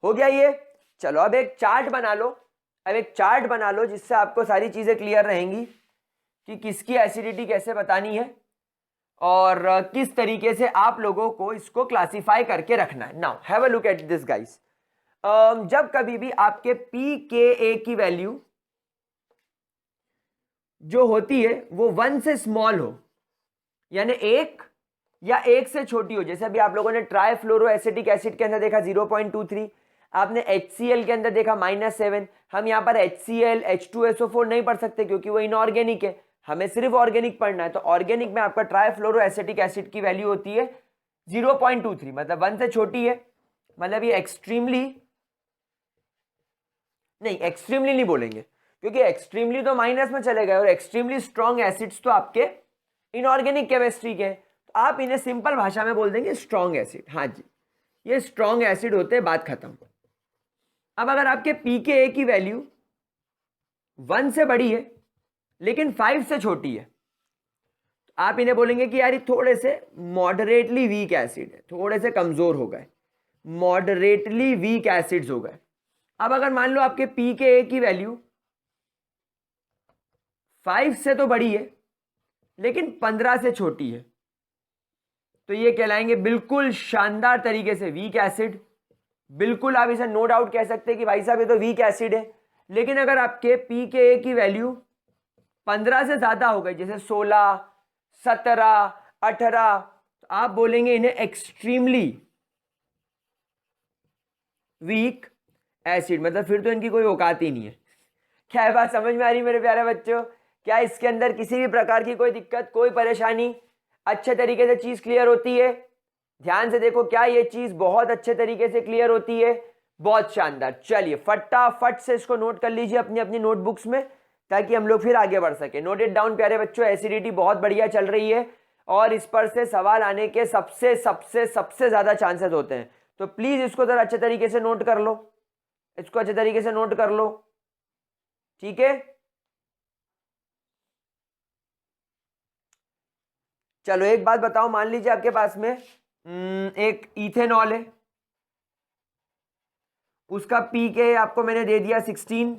हो गया ये। चलो अब एक चार्ट बना लो, अब एक चार्ट बना लो जिससे आपको सारी चीजें क्लियर रहेंगी कि किसकी एसिडिटी कैसे बतानी है और किस तरीके से आप लोगों को इसको क्लासिफाई करके रखना है। Now have a look at this guys. जब कभी भी आपके pKa की वैल्यू जो होती है वो 1 से स्मॉल हो, यानी 1 या 1 से छोटी हो, जैसे अभी आप लोगों ने ट्राइफ्लोरो एसिटिक एसिड के अंदर देखा 0.23, आपने HCl के अंदर देखा -7। हम यहाँ पर HCl H2SO4 नहीं पढ़ सकते क्योंकि वो इनऑर्गेनिक है, हमें सिर्फ ऑर्गेनिक पढ़ना है। तो ऑर्गेनिक में आपका ट्राइफ्लोरो एसिटिक एसिड की वैल्यू होती है 0.23, मतलब 1 से छोटी है, मतलब ये एक्सट्रीमली नहीं बोलेंगे क्योंकि एक्सट्रीमली तो माइनस में चले गए, और एक्सट्रीमली स्ट्रॉन्ग एसिड्स तो आपके इनऑर्गेनिक केमिस्ट्री के, तो आप इन्हें सिंपल भाषा में बोल देंगे स्ट्रॉन्ग एसिड। हाँ जी, ये स्ट्रॉन्ग एसिड होते हैं, बात खत्म। अब अगर आपके pKa की वैल्यू 1 से बड़ी है लेकिन 5 से छोटी है, तो आप इन्हें बोलेंगे कि यार ये थोड़े से मॉडरेटली वीक एसिड है, थोड़े से कमजोर हो गए, मॉडरेटली वीक एसिड्स हो गए। अब अगर मान लो आपके pKa की वैल्यू 5 से तो बड़ी है लेकिन 15 से छोटी है, तो ये कहलाएंगे बिल्कुल शानदार तरीके से वीक एसिड। बिल्कुल आप इसे नो डाउट कह सकते हैं कि भाई साहब ये तो वीक एसिड है। लेकिन अगर आपके pKa की वैल्यू 15 से ज्यादा हो गई, जैसे 16, 17, 18, तो आप बोलेंगे इन्हें एक्सट्रीमली वीक एसिड, मतलब फिर तो इनकी कोई औकात ही नहीं है। क्या है बात समझ में आ रही मेरे प्यारे बच्चों? क्या इसके अंदर किसी भी प्रकार की कोई दिक्कत, कोई परेशानी? अच्छे तरीके से चीज क्लियर होती है? ध्यान से देखो, क्या ये चीज बहुत अच्छे तरीके से क्लियर होती है? बहुत शानदार। चलिए फटाफट से इसको नोट कर लीजिए अपनी अपनी नोटबुक्स में, ताकि हम लोग फिर आगे बढ़ सके। नोट इट डाउन प्यारे बच्चों, एसिडिटी बहुत बढ़िया चल रही है और इस पर से सवाल आने के सबसे सबसे सबसे ज्यादा चांसेस होते हैं। तो प्लीज इसको जरा अच्छे तरीके से नोट कर लो, इसको अच्छे तरीके से नोट कर लो, ठीक है। चलो एक बात बताओ, मान लीजिए आपके पास में एक इथेनॉल है, उसका पीके आपको मैंने दे दिया 16।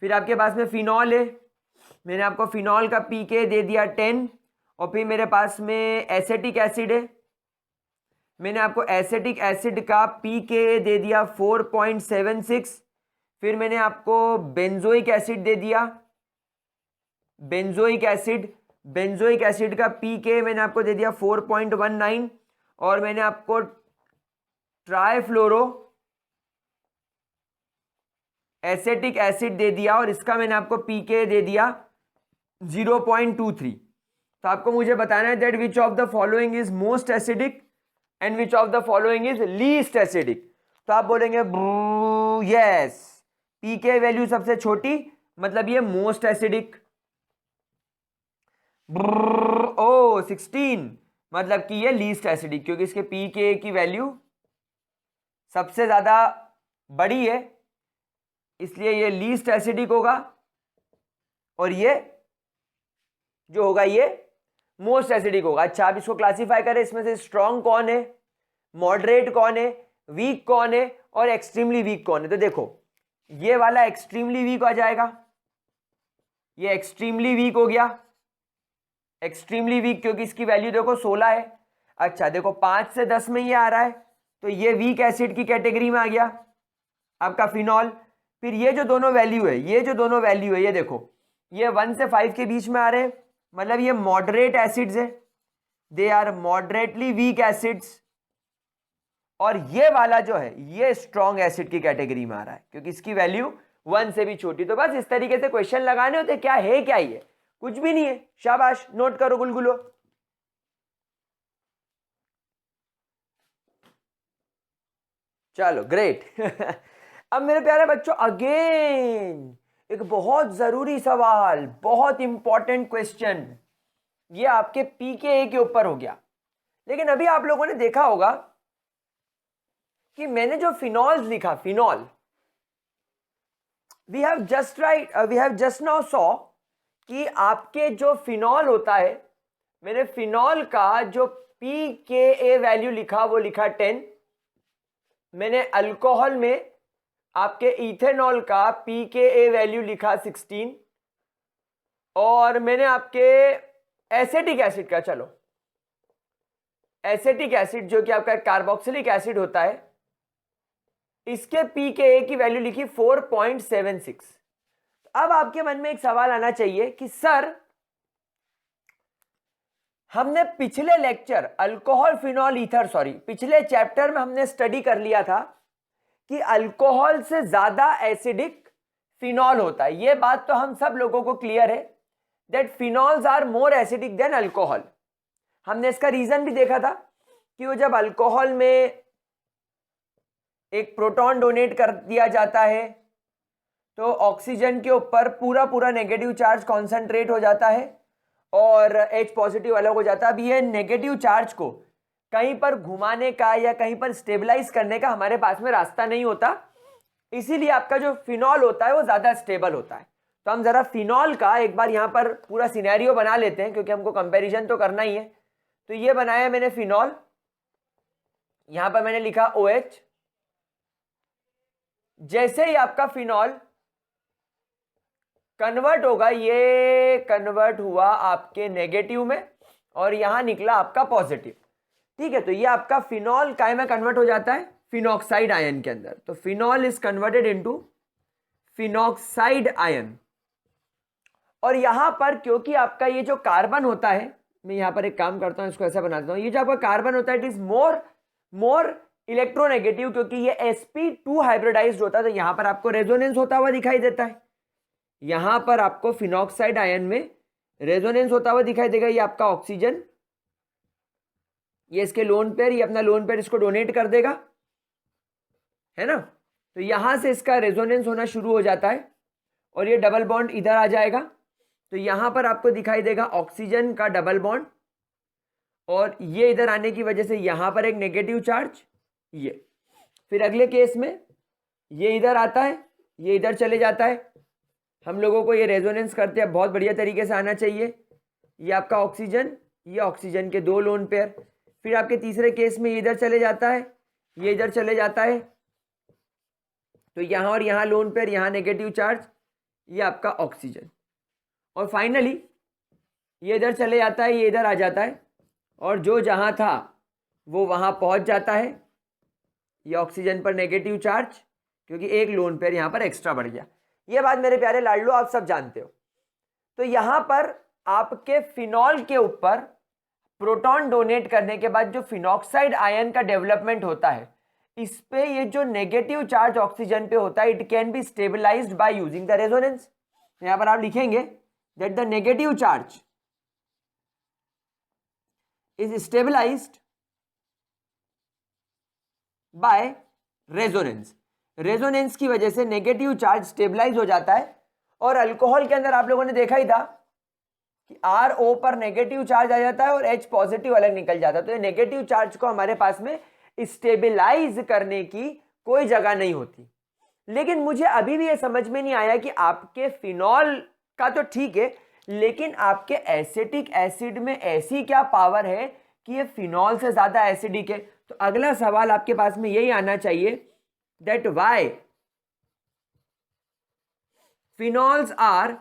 फिर आपके पास में फिनॉल है, मैंने आपको फिनॉल का पीके दे दिया 10। और फिर मेरे पास में एसिटिक एसिड है, मैंने आपको एसिटिक एसिड का पीके दे दिया 4.76। फिर मैंने आपको बेंजोइक एसिड दे दिया, बेंजोइक एसिड, बेंजोइक एसिड का पीके मैंने आपको दे दिया 4.19। और मैंने आपको ट्राइफ्लोरो एसिटिक एसिड दे दिया और इसका मैंने आपको पीके दे दिया 0.23। तो आपको मुझे बताना है that which of the following is most acidic and which of the following is least acidic. तो आप बोलेंगे यस, पीके वैल्यू सबसे छोटी, मतलब ये मोस्ट एसिडिक। ओ 16, मतलब कि ये लीस्ट एसिडिक, क्योंकि इसके पीके की वैल्यू सबसे ज्यादा बड़ी है, इसलिए ये लीस्ट एसिडिक होगा। और ये जो होगा ये मोस्ट एसिडिक होगा। अच्छा, आप इसको क्लासिफाई करें, इसमें से स्ट्रॉन्ग कौन है, मॉडरेट कौन है, वीक कौन है और एक्सट्रीमली वीक कौन है। तो देखो ये वाला एक्सट्रीमली वीक आ जाएगा, ये एक्सट्रीमली वीक हो गया, एक्सट्रीमली वीक, क्योंकि इसकी वैल्यू देखो 16 है। अच्छा देखो 5 से 10 में ये आ रहा है, तो ये वीक एसिड की कैटेगरी में आ गया आपका फिनॉल। फिर ये जो दोनों वैल्यू है, ये जो दोनों वैल्यू है, ये देखो ये 1 से 5 के बीच में आ रहे हैं, मतलब ये मॉडरेट एसिड्स है, they are moderately weak acids. और ये वाला जो है ये स्ट्रॉन्ग एसिड की कैटेगरी में आ रहा है, क्योंकि इसकी वैल्यू 1 से भी छोटी। तो बस इस तरीके से क्वेश्चन लगाने होते, क्या है क्या ये, कुछ भी नहीं है। शाबाश, नोट करो गुलगुलो। चलो ग्रेट। अब मेरे प्यारे बच्चों अगेन एक बहुत जरूरी सवाल, बहुत इंपॉर्टेंट क्वेश्चन, ये आपके पीके के ऊपर हो गया। लेकिन अभी आप लोगों ने देखा होगा कि मैंने जो फिनॉल्स लिखा, phenol, we have just now saw कि आपके जो फिनॉल होता है, मैंने फिनॉल का जो पीके वैल्यू लिखा वो लिखा 10। मैंने अल्कोहल में आपके इथेनॉल का पीके वैल्यू लिखा 16। और मैंने आपके एसिटिक एसिड का, चलो एसिटिक एसिड जो कि आपका कार्बोक्सिलिक एसिड होता है, इसके पीके की वैल्यू लिखी 4.76। अब आपके मन में एक सवाल आना चाहिए कि सर हमने पिछले lecture alcohol phenol ether, sorry पिछले चैप्टर में हमने स्टडी कर लिया था कि अल्कोहल से ज्यादा एसिडिक फिनॉल होता है। यह बात तो हम सब लोगों को क्लियर है that phenols are more acidic than alcohol. हमने इसका रीजन भी देखा था कि वो जब अल्कोहल में एक प्रोटॉन डोनेट कर दिया जाता है तो ऑक्सीजन के ऊपर पूरा पूरा नेगेटिव चार्ज कॉन्सेंट्रेट हो जाता है और H पॉजिटिव अलग हो जाता है। अब ये नेगेटिव चार्ज को कहीं पर घुमाने का या कहीं पर स्टेबलाइज करने का हमारे पास में रास्ता नहीं होता, इसीलिए आपका जो फिनॉल होता है वो ज्यादा स्टेबल होता है। तो हम जरा फिनॉल का एक बार यहां पर पूरा सिनेरियो बना लेते हैं, क्योंकि हमको कंपैरिजन तो करना ही है। तो ये बनाया मैंने फिनॉल, यहां पर मैंने लिखा OH। जैसे ही आपका फिनॉल कन्वर्ट होगा, ये कन्वर्ट हुआ आपके नेगेटिव में और यहां निकला आपका पॉजिटिव, ठीक है। तो ये आपका फिनॉल काय में कन्वर्ट हो जाता है, फिनॉक्साइड आयन के अंदर। तो phenol is converted into phenoxide ion. और यहां पर क्योंकि आपका ये जो कार्बन होता है, मैं यहां पर एक काम करता हूं, इसको ऐसा बना देता हूं, ये जो आपका कार्बन होता है इट इज मोर इलेक्ट्रोनेगेटिव, क्योंकि ये sp2 हाइब्रिडाइज्ड होता है। तो यहां पर आपको रेजोनेंस होता हुआ दिखाई देता है, यहां पर आपको फिनॉक्साइड आयन में रेजोनेंस होता हुआ दिखाई देगा। ये आपका ऑक्सीजन, ये इसके लोन पेयर, ये अपना लोन पेयर इसको डोनेट कर देगा, है ना। तो यहां से इसका रेजोनेंस होना शुरू हो जाता है और ये डबल बॉन्ड इधर आ जाएगा, तो यहां पर आपको दिखाई देगा ऑक्सीजन का डबल बॉन्ड, और ये इधर आने की वजह से यहां पर एक नेगेटिव चार्ज। ये फिर अगले केस में ये इधर आता है, ये इधर चले जाता है। हम लोगों को ये रेजोनेंस करते हैं बहुत बढ़िया तरीके से आना चाहिए। ये आपका ऑक्सीजन, ये ऑक्सीजन के 2 लोन पेयर। फिर आपके तीसरे केस में ये इधर चले जाता है, ये इधर चले जाता है, तो यहां और यहां लोन पेयर, यहां नेगेटिव चार्ज, ये आपका ऑक्सीजन। और फाइनली ये इधर चले जाता है, ये इधर आ जाता है, और जो जहां था वो वहां पहुंच जाता है। ये ऑक्सीजन पर नेगेटिव चार्ज, क्योंकि एक लोन पेयर यहां पर एक्स्ट्रा बढ़ गया। ये बात मेरे प्यारे लाडलो आप सब जानते हो। तो यहां पर आपके फिनॉल के ऊपर प्रोटॉन डोनेट करने के बाद जो फिनॉक्साइड आयन का डेवलपमेंट होता है, इस पे ये जो नेगेटिव चार्ज ऑक्सीजन पे होता है, it can be stabilised by using the resonance. यहां पर आप लिखेंगे that the negative charge is stabilised by resonance. Resonance की वजह से नेगेटिव चार्ज स्टेबलाइज हो जाता है। और अल्कोहल के अंदर आप लोगों ने देखा ही था कि RO पर नेगेटिव चार्ज आ जाता है और H पॉजिटिव अलग निकल जाता है। तो ये नेगेटिव चार्ज को हमारे पास में स्टेबलाइज करने की कोई जगह नहीं होती। लेकिन मुझे अभी भी ये समझ में नहीं आया कि आपके फिनॉल का तो ठीक है, लेकिन आपके एसिटिक एसिड में ऐसी क्या पावर है कि ये फिनॉल से ज्यादा एसिडिक है। तो अगला सवाल आपके पास में यही आना चाहिए that why phenols are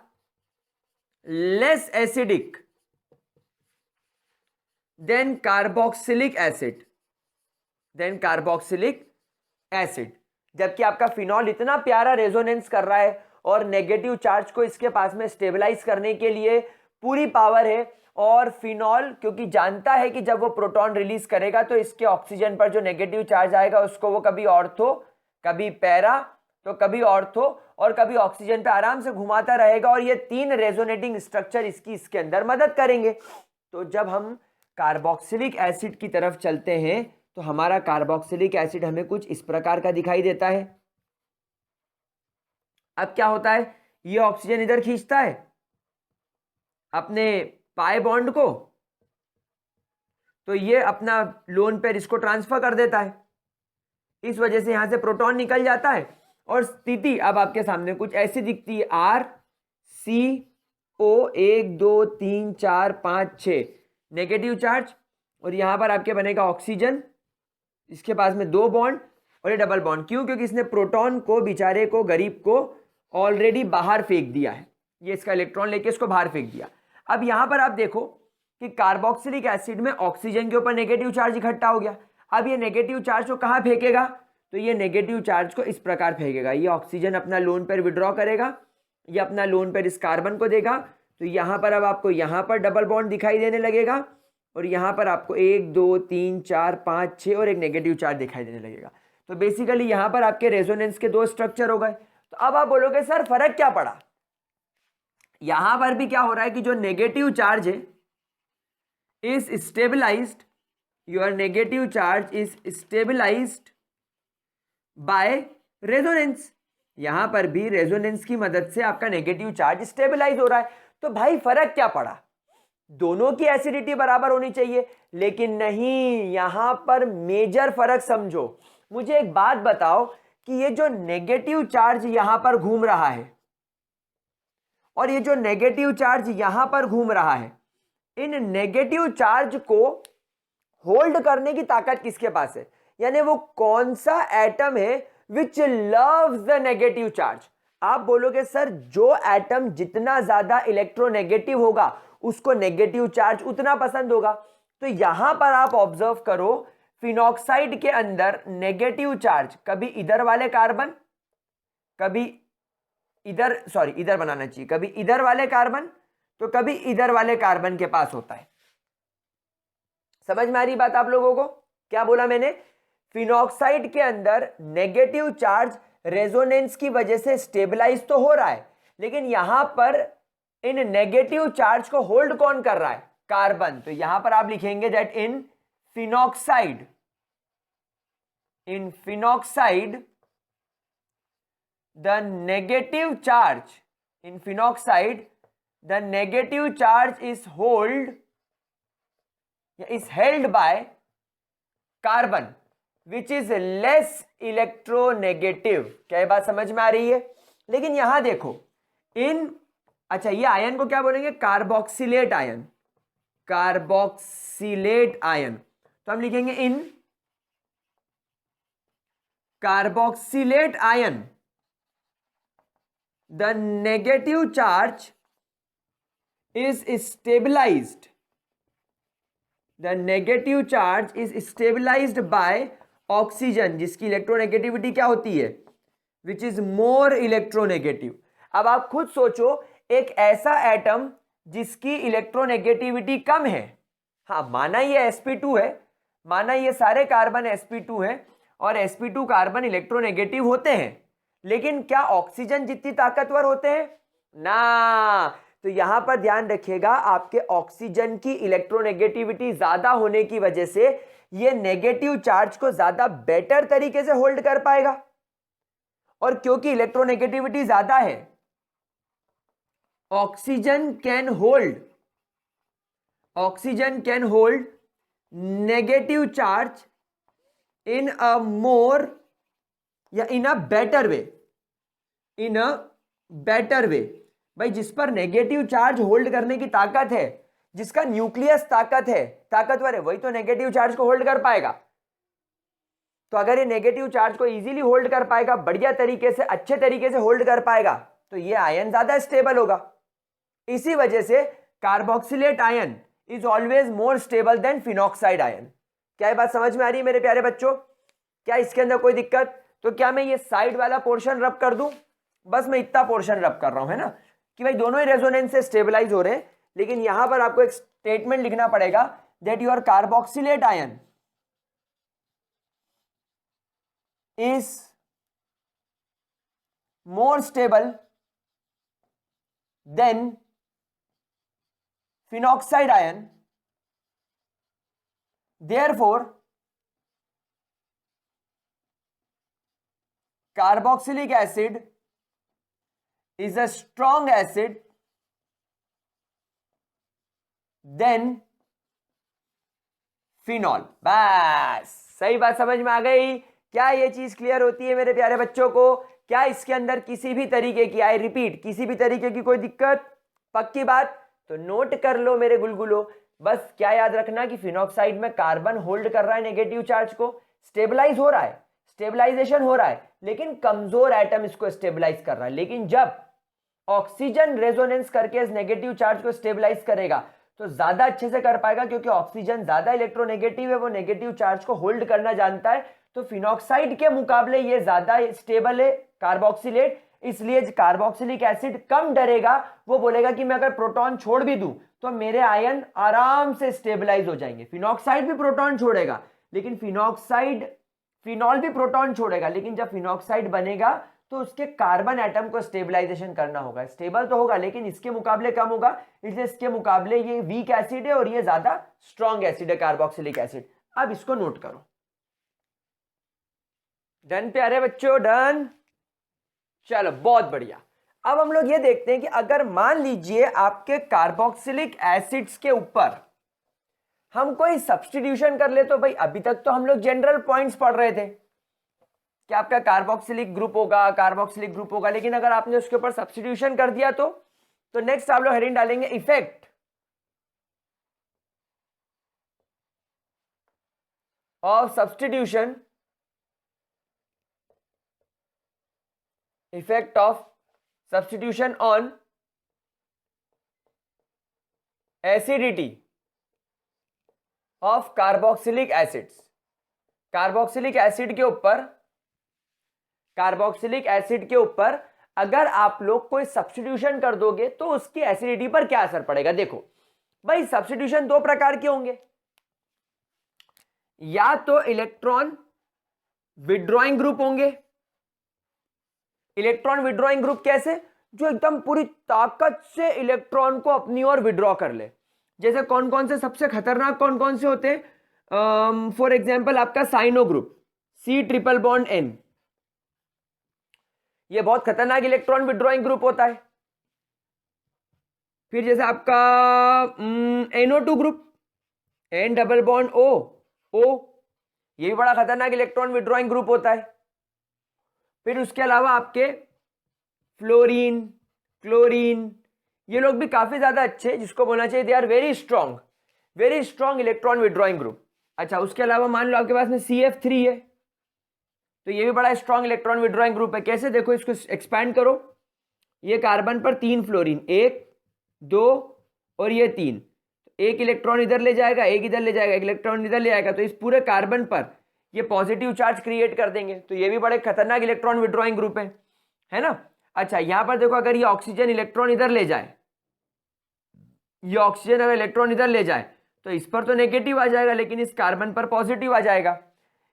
less acidic than carboxylic acid, जबकि आपका फिनॉल इतना प्यारा रेजोनेंस कर रहा है और नेगेटिव चार्ज को इसके पास में स्टेबलाइज करने के लिए पूरी पावर है। और फिनॉल क्योंकि जानता है कि जब वो प्रोटॉन रिलीज करेगा तो इसके ऑक्सीजन पर जो नेगेटिव चार्ज आएगा उसको वो कभी ऑर्थो, कभी पैरा, तो कभी ऑर्थो और कभी ऑक्सीजन पे आराम से घुमाता रहेगा, और ये 3 रेजोनेटिंग स्ट्रक्चर इसके अंदर मदद करेंगे। तो जब हम कार्बोक्सिलिक एसिड की तरफ चलते हैं तो हमारा कार्बोक्सिलिक एसिड हमें कुछ इस प्रकार का दिखाई देता है। अब क्या होता है, ये ऑक्सीजन इधर खींचता है अपने पाई बॉन्ड को, तो ये अपना लोन पेयर इसको ट्रांसफर कर देता है। इस वजह से यहां से प्रोटॉन निकल जाता है और स्थिति अब आपके सामने कुछ ऐसी दिखती है, RCO 1 2 3 4 5 6 नेगेटिव चार्ज, और यहां पर आपके बनेगा ऑक्सीजन, इसके पास में 2 बॉन्ड और ये डबल बॉन्ड। क्यों? क्योंकि इसने प्रोटॉन को, बेचारे को, गरीब को ऑलरेडी बाहर फेंक दिया है। ये इसका इलेक्ट्रॉन लेके इसको बाहर फेंक दिया। अब यहां पर आप देखो कि कार्बोक्सिलिक एसिड में ऑक्सीजन के ऊपर नेगेटिव चार्ज इकट्ठा हो गया। अब ये नेगेटिव चार्ज को कहां फेंकेगा, तो ये नेगेटिव चार्ज को इस प्रकार फेंकेगा। ये ऑक्सीजन अपना लोन पेयर विड्रॉ करेगा, ये अपना लोन पेयर इस कार्बन को देगा, तो यहां पर अब आपको यहां पर डबल बॉन्ड दिखाई देने लगेगा, और यहां पर आपको 1 2 3 4 5 6 और एक नेगेटिव चार्ज दिखाई देने लगेगा। तो बेसिकली यहां पर आपके रेजोनेंस के 2 स्ट्रक्चर हो गए। तो अब आप बोलोगे सर फर्क क्या पड़ा, यहां पर भी क्या हो रहा है कि जो नेगेटिव चार्ज है is stabilised, your negative charge is stabilised by resonance. यहां पर भी रेजोनेंस की मदद से आपका नेगेटिव चार्ज स्टेबलाइज हो रहा है। तो भाई फर्क क्या पड़ा, दोनों की एसिडिटी बराबर होनी चाहिए, लेकिन नहीं, यहां पर मेजर फर्क समझो। मुझे एक बात बताओ कि ये जो नेगेटिव चार्ज यहां पर घूम रहा है और ये जो नेगेटिव चार्ज यहां पर घूम रहा है, इन नेगेटिव चार्ज को होल्ड करने की ताकत किसके पास है, यानी वो कौन सा एटम है विच लव्स द नेगेटिव चार्ज। आप बोलोगे सर जो एटम जितना ज्यादा इलेक्ट्रोनेगेटिव होगा उसको नेगेटिव चार्ज उतना पसंद होगा। तो यहां पर आप ऑब्जर्व करो, फिनॉक्साइड के अंदर नेगेटिव चार्ज कभी इधर वाले कार्बन, कभी इधर, सॉरी इधर बनाना चाहिए, कभी इधर वाले कार्बन तो कभी इधर वाले कार्बन के पास होता है। समझ में आ रही बात आप लोगों को? क्या बोला मैंने, फिनॉक्साइड के अंदर नेगेटिव चार्ज रेजोनेंस की वजह से स्टेबलाइज तो हो रहा है, लेकिन यहां पर इन नेगेटिव चार्ज को होल्ड कौन कर रहा है, कार्बन। तो यहां पर आप लिखेंगे that in phenoxide the negative charge in phenoxide the negative charge is held by carbon which is less electronegative। क्या ये बात समझ में आ रही है? लेकिन यहां देखो अच्छा ये आयन को क्या बोलेंगे? Carboxylate ion. कार्बोक्सिलेट आयन तो हम लिखेंगे in carboxylate ion the negative charge is stabilized by oxygen जिसकी इलेक्ट्रोनेगेटिविटी क्या होती है? which is more electronegative। अब आप खुद सोचो एक ऐसा एटम जिसकी इलेक्ट्रोनेगेटिविटी कम है, हाँ माना ये sp2 है, माना ये सारे कार्बन sp2 है और sp2 कार्बन इलेक्ट्रोनेगेटिव होते हैं, लेकिन क्या ऑक्सीजन जितनी ताकतवर होते हैं? ना। तो यहां पर ध्यान रखिएगा, आपके ऑक्सीजन की इलेक्ट्रोनेगेटिविटी ज्यादा होने की वजह से ये नेगेटिव चार्ज को ज्यादा बेटर तरीके से होल्ड कर पाएगा। और क्योंकि इलेक्ट्रोनेगेटिविटी ज्यादा है, oxygen can hold negative charge in a more या इन अ बेटर वे। भाई जिस पर नेगेटिव चार्ज होल्ड करने की ताकत है, जिसका न्यूक्लियस ताकतवर है, वही तो नेगेटिव चार्ज को होल्ड कर पाएगा। तो अगर ये नेगेटिव चार्ज को इजीली होल्ड कर पाएगा, बढ़िया तरीके से, अच्छे तरीके से होल्ड कर पाएगा, तो ये आयन ज्यादा स्टेबल होगा। इसी वजह से carboxylate ion is always more stable then phenoxide ion. क्या ये बात समझ में आ रही है मेरे प्यारे बच्चों? क्या इसके अंदर कोई दिक्कत? तो क्या मैं ये साइड वाला पोर्शन रब कर दूं? बस मैं इतना पोर्शन रब कर रहा हूं, है ना, कि भाई दोनों ही रेजोनेंस से स्टेबलाइज हो रहे हैं। लेकिन यहां पर आपको एक स्टेटमेंट लिखना पड़ेगा that your carboxylate ion is more stable then phenoxide ion, therefore carboxylic acid is a strong acid than phenol। बस सही बात समझ में आ गई। क्या ये चीज क्लियर होती है मेरे प्यारे बच्चों को? क्या इसके अंदर किसी भी तरीके की, आई रिपीट, किसी भी तरीके की कोई दिक्कत? पक्की बात? तो नोट कर लो मेरे गुलगुलो। बस क्या याद रखना कि फिनॉक्साइड में कार्बन होल्ड कर रहा है नेगेटिव चार्ज को, स्टेबलाइज हो रहा है, स्टेबलाइजेशन हो रहा है, लेकिन कमजोर एटम इसको स्टेबलाइज कर रहा है। लेकिन जब ऑक्सीजन रेजोनेंस करके इस नेगेटिव चार्ज को स्टेबलाइज करेगा तो ज्यादा अच्छे से कर पाएगा, क्योंकि ऑक्सीजन ज्यादा इलेक्ट्रोनेगेटिव है, वो नेगेटिव चार्ज को होल्ड करना जानता है। तो फिनॉक्साइड के मुकाबले ये ज्यादा स्टेबल है कार्बोक्सिलेट, इसलिए कार्बोक्सिलिक एसिड कम डरेगा। वो बोलेगा कि मैं अगर प्रोटॉन छोड़ भी दूं तो मेरे आयन आराम से स्टेबलाइज हो जाएंगे। फिनॉक्साइड भी प्रोटॉन छोड़ेगा, लेकिन फिनॉल भी प्रोटॉन छोड़ेगा, लेकिन जब फिनॉक्साइड बनेगा तो उसके कार्बन एटम को स्टेबलाइजेशन करना होगा। स्टेबल तो होगा लेकिन इसके मुकाबले कम होगा, इसलिए इसके मुकाबले ये वीक एसिड है और ये ज्यादा स्ट्रॉन्ग एसिड है, कार्बोक्सिलिक एसिड। अब इसको नोट करो। डन प्यारे बच्चों, डन। चलो बहुत बढ़िया। अब हम लोग ये देखते हैं कि अगर मान लीजिए आपके कार्बोक्सिलिक एसिड्स के ऊपर हम कोई सब्स्टिट्यूशन कर ले, तो भाई अभी तक तो हम लोग जनरल पॉइंट्स पढ़ रहे थे कि आपका कार्बोक्सिलिक ग्रुप होगा, लेकिन अगर आपने उसके ऊपर सब्स्टिट्यूशन कर दिया तो नेक्स्ट आप लोग हेडिंग डालेंगे effect of substitution, effect of substitution on acidity of carboxylic acids. Carboxylic acid के ऊपर अगर आप लोग कोई सब्स्टिट्यूशन कर दोगे तो उसकी एसिडिटी पर क्या असर पड़ेगा। देखो भाई, सब्स्टिट्यूशन दो प्रकार के होंगे, या तो इलेक्ट्रॉन विड्रॉइंग ग्रुप होंगे। इलेक्ट्रॉन विड्रॉइंग ग्रुप कैसे? जो एकदम पूरी ताकत से इलेक्ट्रॉन को अपनी ओर विड्रॉ कर ले। जैसे कौन कौन से सबसे खतरनाक कौन कौन से होते हैं? फॉर एग्जाम्पल आपका साइनो ग्रुप, C∧N, ये बहुत खतरनाक इलेक्ट्रॉन विड्रॉइंग ग्रुप होता है। फिर जैसे आपका NO2 group, N double bond O, O, ये भी बड़ा खतरनाक इलेक्ट्रॉन विड्रॉइंग ग्रुप होता है। फिर उसके अलावा आपके फ्लोरीन, क्लोरीन, ये लोग भी काफी ज्यादा अच्छे, जिसको बोलना चाहिए they are very strong electron withdrawing group. अच्छा, उसके अलावा मान लो आपके पास में CF3 है, तो ये भी बड़ा स्ट्रॉन्ग इलेक्ट्रॉन विड्रॉइंग ग्रुप है। कैसे, देखो इसको एक्सपैंड करो, ये कार्बन पर 3 फ्लोरीन, 1 2 और ये 3, एक इलेक्ट्रॉन इधर ले जाएगा, एक इधर ले जाएगा, एक इलेक्ट्रॉन इधर ले जाएगा, तो इस पूरे कार्बन पर ये पॉजिटिव चार्ज क्रिएट कर देंगे। तो ये भी बड़े खतरनाक इलेक्ट्रॉन विड्रॉइंग ग्रुप है ना। अच्छा, यहां पर देखो, अगर ये ऑक्सीजन इलेक्ट्रॉन इधर ले जाए, ये ऑक्सीजन अगर इलेक्ट्रॉन इधर ले जाए तो इस पर तो नेगेटिव आ जाएगा, लेकिन इस कार्बन पर पॉजिटिव आ जाएगा।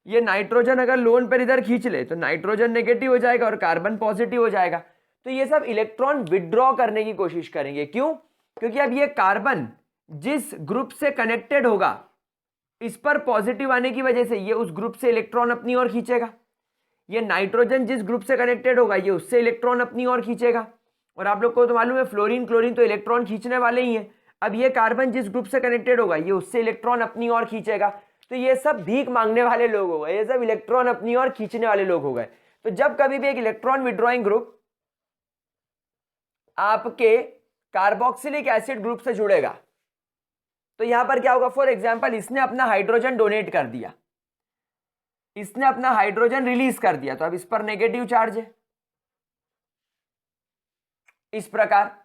ये नाइट्रोजन अगर लोन पर इधर खींच ले तो नाइट्रोजन नेगेटिव हो जाएगा और कार्बन पॉजिटिव हो जाएगा। तो ये सब इलेक्ट्रॉन विड्रॉ करने की कोशिश करेंगे। क्यों? क्योंकि अब ये कार्बन जिस ग्रुप से कनेक्टेड होगा, इस पर पॉजिटिव आने की वजह से ये उस ग्रुप से इलेक्ट्रॉन अपनी ओर खींचेगा। ये नाइट्रोजन जिस ग्रुप से कनेक्टेड होगा, ये उससे इलेक्ट्रॉन अपनी ओर खींचेगा। और आप लोग को तो मालूम है, फ्लोरीन क्लोरीन तो इलेक्ट्रॉन खींचने वाले ही हैं। अब ये कार्बन जिस ग्रुप से कनेक्टेड होगा, ये उससे इलेक्ट्रॉन अपनी ओर खींचेगा। तो ये सब भीख मांगने वाले लोग हो गए, ये सब इलेक्ट्रॉन अपनी ओर खींचने वाले लोग हो गए। तो जब कभी भी एक इलेक्ट्रॉन विड्रॉइंग ग्रुप आपके कार्बोक्सिलिक एसिड ग्रुप से जुड़ेगा, तो यहां पर क्या होगा, फॉर एग्जाम्पल इसने अपना हाइड्रोजन डोनेट कर दिया, इसने अपना हाइड्रोजन रिलीज कर दिया, तो अब इस पर नेगेटिव चार्ज है। इस प्रकार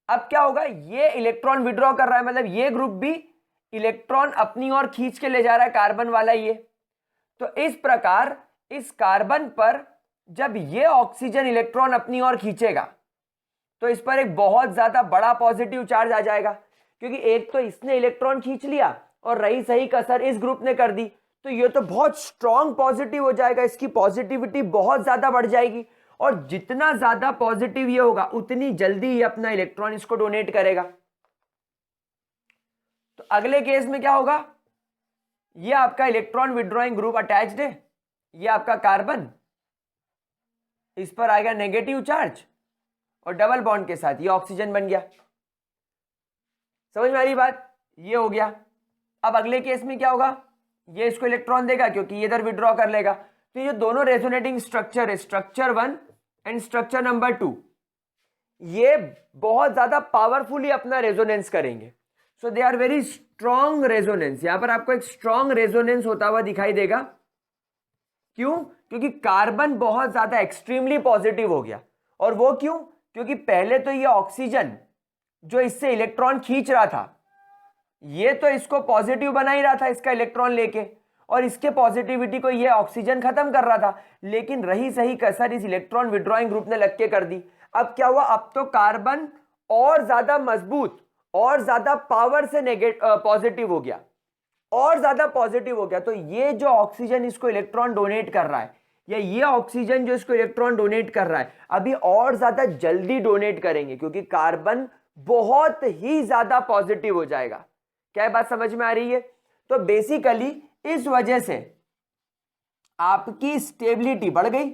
अब क्या होगा, ये इलेक्ट्रॉन विड्रॉ कर रहा है, मतलब ये ग्रुप भी इलेक्ट्रॉन अपनी ओर खींच के ले जा रहा है, कार्बन वाला ये। तो इस प्रकार इस कार्बन पर जब ये ऑक्सीजन इलेक्ट्रॉन अपनी ओर खींचेगा, तो इस पर एक बहुत ज्यादा बड़ा पॉजिटिव चार्ज आ जाएगा, क्योंकि एक तो इसने इलेक्ट्रॉन खींच लिया और रही सही कसर इस ग्रुप ने कर दी। तो ये तो बहुत स्ट्रॉन्ग पॉजिटिव हो जाएगा, इसकी पॉजिटिविटी बहुत ज्यादा बढ़ जाएगी, और जितना ज्यादा पॉजिटिव ये होगा उतनी जल्दी ये अपना इलेक्ट्रॉन इसको डोनेट करेगा। तो अगले केस में क्या होगा, ये आपका इलेक्ट्रॉन विड्रॉइंग ग्रुप अटैच्ड है, ये आपका कार्बन, इस पर आएगा नेगेटिव चार्ज और डबल बॉन्ड के साथ ये ऑक्सीजन बन गया। समझ में आ रही बात? ये हो गया। अब अगले केस में क्या होगा, ये इसको इलेक्ट्रॉन देगा क्योंकि ये इधर विड्रॉ कर लेगा। तो ये दोनों रेजोनेटिंग स्ट्रक्चर है, स्ट्रक्चर 1 एंड स्ट्रक्चर नंबर 2, ये बहुत ज्यादा पावरफुली अपना रेजोनेंस करेंगे। So they are very strong resonance. यहां पर आपको एक स्ट्रॉन्ग रेजोनेंस होता हुआ दिखाई देगा। क्यों? क्योंकि कार्बन बहुत ज्यादा एक्सट्रीमली पॉजिटिव हो गया। और वो क्यों? क्योंकि पहले तो ये ऑक्सीजन जो इससे इलेक्ट्रॉन खींच रहा था, ये तो इसको पॉजिटिव बना ही रहा था इसका इलेक्ट्रॉन लेके, और इसके पॉजिटिविटी को ये ऑक्सीजन खत्म कर रहा था, लेकिन रही सही कसर इस इलेक्ट्रॉन विड्रॉइंग ग्रुप ने लग के कर दी। अब क्या हुआ, अब तो कार्बन और ज्यादा मजबूत और ज्यादा पावर से पॉजिटिव हो गया, और ज्यादा पॉजिटिव हो गया। तो ये जो ऑक्सीजन इसको इलेक्ट्रॉन डोनेट कर रहा है, या ये ऑक्सीजन जो इसको इलेक्ट्रॉन डोनेट कर रहा है, अभी और ज्यादा जल्दी डोनेट करेंगे, क्योंकि कार्बन बहुत ही ज्यादा पॉजिटिव हो जाएगा। क्या बात समझ में आ रही है? तो बेसिकली इस वजह से आपकी स्टेबिलिटी बढ़ गई,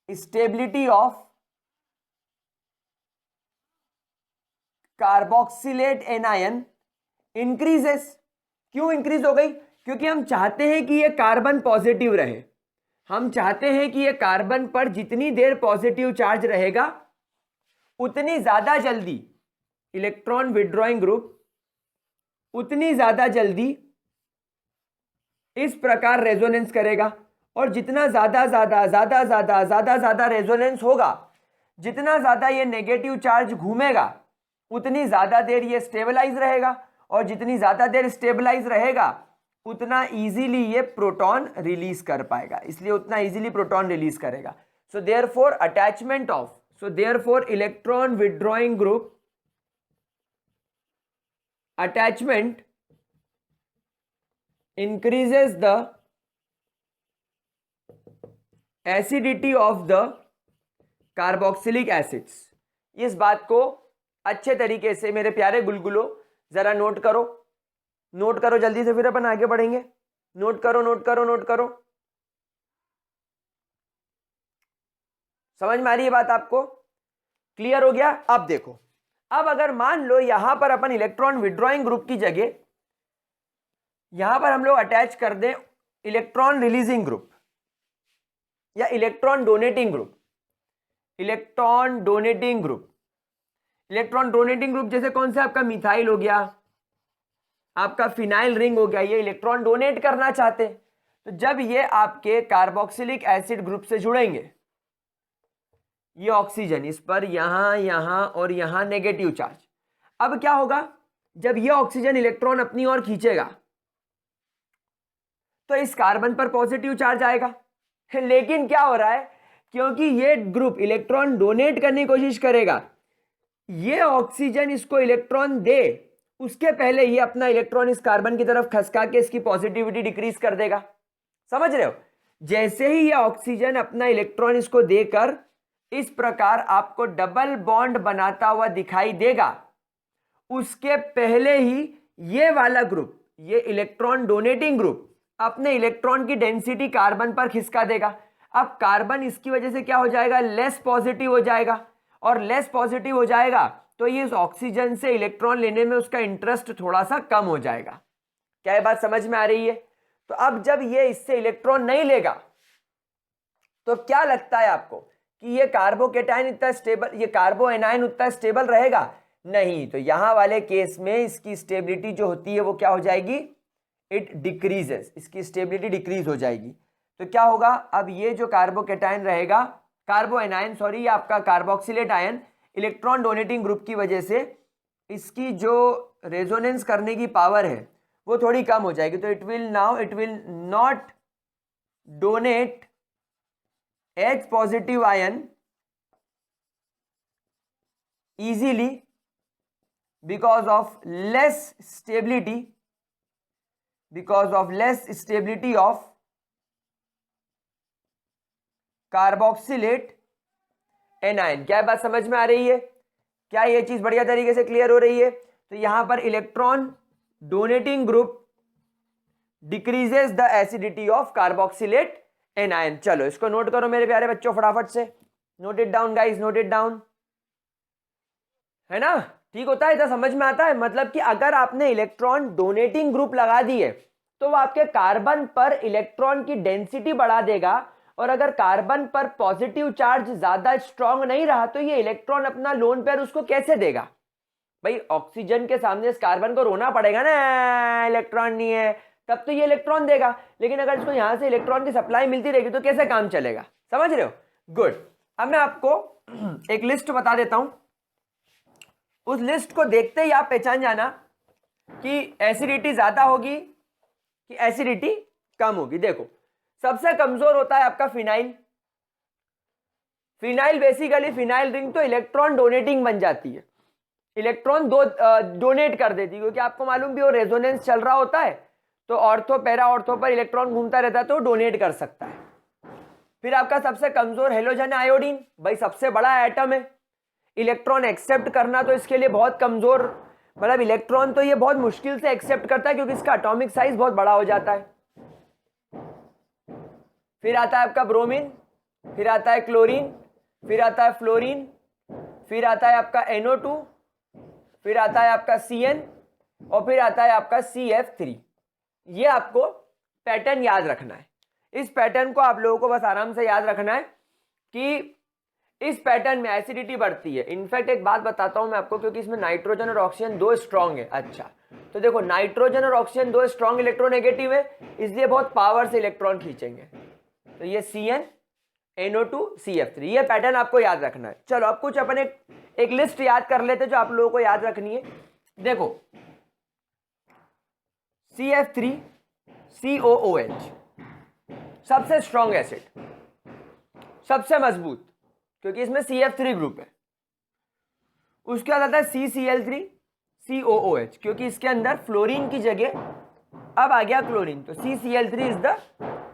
stability of carboxylate anion increases. क्यों इंक्रीज हो गई? क्योंकि हम चाहते हैं कि ये कार्बन पॉजिटिव रहे, हम चाहते हैं कि ये कार्बन पर जितनी देर पॉजिटिव चार्ज रहेगा उतनी ज्यादा जल्दी इलेक्ट्रॉन विड्रॉइंग ग्रुप उतनी ज्यादा जल्दी इस प्रकार रेजोनेंस करेगा। और जितना ज्यादा रेजोनेंस होगा, जितना ज्यादा ये नेगेटिव चार्ज घूमेगा, उतनी ज्यादा देर ये स्टेबलाइज रहेगा, और जितनी ज्यादा देर स्टेबलाइज रहेगा उतना इजीली ये प्रोटॉन रिलीज कर पाएगा, इसलिए उतना इजीली प्रोटॉन रिलीज करेगा। So therefore attachment of, so therefore electron withdrawing group attachment increases the acidity of the carboxylic acids। इस बात को अच्छे तरीके से मेरे प्यारे गुलगुलो जरा नोट करो, नोट करो जल्दी से, फिर अपन आगे बढ़ेंगे। नोट करो नोट करो नोट करो। समझ में आ रही है बात? आपको क्लियर हो गया? अब देखो, अब अगर मान लो यहां पर अपन इलेक्ट्रॉन विड्रॉइंग ग्रुप की जगह यहां पर हम लोग अटैच कर दें इलेक्ट्रॉन रिलीजिंग ग्रुप या electron donating group, electron donating group, electron donating group जैसे कौन सा आपका मिथाइल हो गया, आपका फिनाइल रिंग हो गया, ये इलेक्ट्रॉन डोनेट करना चाहते हैं। तो जब ये आपके कार्बोक्सिलिक एसिड ग्रुप से जुड़ेंगे, ये ऑक्सीजन इस पर यहां यहां और यहां नेगेटिव चार्ज, अब क्या होगा जब ये ऑक्सीजन इलेक्ट्रॉन अपनी ओर खींचेगा तो इस कार्बन पर पॉजिटिव चार्ज आएगा। लेकिन क्या हो रहा है, क्योंकि ये ग्रुप इलेक्ट्रॉन डोनेट करने की कोशिश करेगा, ये ऑक्सीजन इसको इलेक्ट्रॉन दे उसके पहले ये अपना इलेक्ट्रॉन इस कार्बन की तरफ खसका के इसकी पॉजिटिविटी डिक्रीज कर देगा। समझ रहे हो, जैसे ही ये ऑक्सीजन अपना इलेक्ट्रॉन इसको देकर इस प्रकार आपको डबल बॉन्ड बनाता हुआ दिखाई देगा, उसके पहले ही ये वाला ग्रुप, ये इलेक्ट्रॉन डोनेटिंग ग्रुप अपने इलेक्ट्रॉन की डेंसिटी कार्बन पर खिसका देगा। अब कार्बन इसकी वजह से क्या हो जाएगा, लेस पॉजिटिव हो जाएगा, और लेस पॉजिटिव हो जाएगा तो ये इस ऑक्सीजन से इलेक्ट्रॉन लेने में उसका इंटरेस्ट थोड़ा सा कम हो जाएगा। क्या ये बात समझ में आ रही है? तो अब जब ये इससे इलेक्ट्रॉन नहीं लेगा तो क्या लगता है आपको कि ये कार्बोकेटायन इतना स्टेबल, ये कार्बो एनायन उतना स्टेबल रहेगा? नहीं। तो यहां वाले केस में इसकी स्टेबिलिटी जो होती है वो क्या हो जाएगी, इट डिक्रीजेस, इसकी स्टेबिलिटी डिक्रीज हो जाएगी। तो क्या होगा, अब ये जो कार्बोकेटायन रहेगा, कार्बो एनायन सॉरी, आपका carboxylate ion electron donating group की वजह से इसकी जो रेजोनेंस करने की पावर है वो थोड़ी कम हो जाएगी। तो it will not donate H positive ion easily because of less stability of carboxylate anion. क्या बात समझ में आ रही है? क्या ये चीज बढ़िया तरीके से क्लियर हो रही है? तो यहां पर electron donating group decreases the acidity of carboxylate anion. चलो इसको नोट करो मेरे प्यारे बच्चों, फटाफट से note it down guys, note it down, है ना? ठीक होता है, इतना समझ में आता है। मतलब कि अगर आपने इलेक्ट्रॉन डोनेटिंग ग्रुप लगा दिए तो वो आपके कार्बन पर इलेक्ट्रॉन की डेंसिटी बढ़ा देगा, और अगर कार्बन पर पॉजिटिव चार्ज ज्यादा स्ट्रांग नहीं रहा तो ये इलेक्ट्रॉन अपना लोन पेयर उसको कैसे देगा? भाई ऑक्सीजन के सामने इस कार्बन को रोना पड़ेगा ना, इलेक्ट्रॉन नहीं है, तब तो ये इलेक्ट्रॉन देगा। लेकिन अगर इसको यहां से इलेक्ट्रॉन की सप्लाई मिलती रहेगी तो कैसे काम चलेगा? समझ रहे हो? गुड। अब मैं आपको एक लिस्ट बता देता हूं, उस लिस्ट को देखते ही आप पहचान जाना कि एसिडिटी ज्यादा होगी कि एसिडिटी कम होगी। देखो सबसे कमजोर होता है आपका phenyl. Phenyl basically, phenyl ring तो इलेक्ट्रॉन डोनेटिंग बन जाती है, इलेक्ट्रॉन दो डोनेट कर देती है, क्योंकि आपको मालूम भी वो रेजोनेंस चल रहा होता है तो ऑर्थो पैरा ऑर्थो पर इलेक्ट्रॉन घूमता रहता है तो डोनेट कर सकता है। फिर आपका सबसे कमजोर हेलोजन आयोडीन, भाई सबसे बड़ा एटम है, इलेक्ट्रॉन एक्सेप्ट करना तो इसके लिए बहुत कमजोर, मतलब इलेक्ट्रॉन तो ये बहुत मुश्किल से एक्सेप्ट करता है क्योंकि इसका एटॉमिक साइज बहुत बड़ा हो जाता है। फिर आता है आपका ब्रोमीन, फिर आता है क्लोरीन, फिर आता है फ्लोरीन, फिर आता है आपका NO2, फिर आता है आपका CN, और फिर आता है आपका CF3। ये आपको पैटर्न याद रखना है। इस पैटर्न को आप लोगों को बस आराम से याद रखना है कि इस पैटर्न में एसिडिटी बढ़ती है। इनफैक्ट एक बात बताता हूं मैं आपको, क्योंकि इसमें नाइट्रोजन और ऑक्सीजन दो स्ट्रांग है। अच्छा तो देखो नाइट्रोजन और ऑक्सीजन दो स्ट्रांग इलेक्ट्रोनेगेटिव है, इसलिए बहुत पावर से इलेक्ट्रॉन खींचेंगे। तो ये CN, NO2, CF3, ये पैटर्न आपको याद रखना है। चलो अब कुछ अपन एक लिस्ट याद कर लेते जो आप लोगों को याद रखनी है। देखो CF3 COOH सबसे स्ट्रॉन्ग एसिड, सबसे मजबूत, क्योंकि इसमें CF3 ग्रुप है। उसके बाद आता है CCl3 COOH, क्योंकि इसके अंदर फ्लोरीन की जगह अब आ गया क्लोरीन, तो CCl3 is the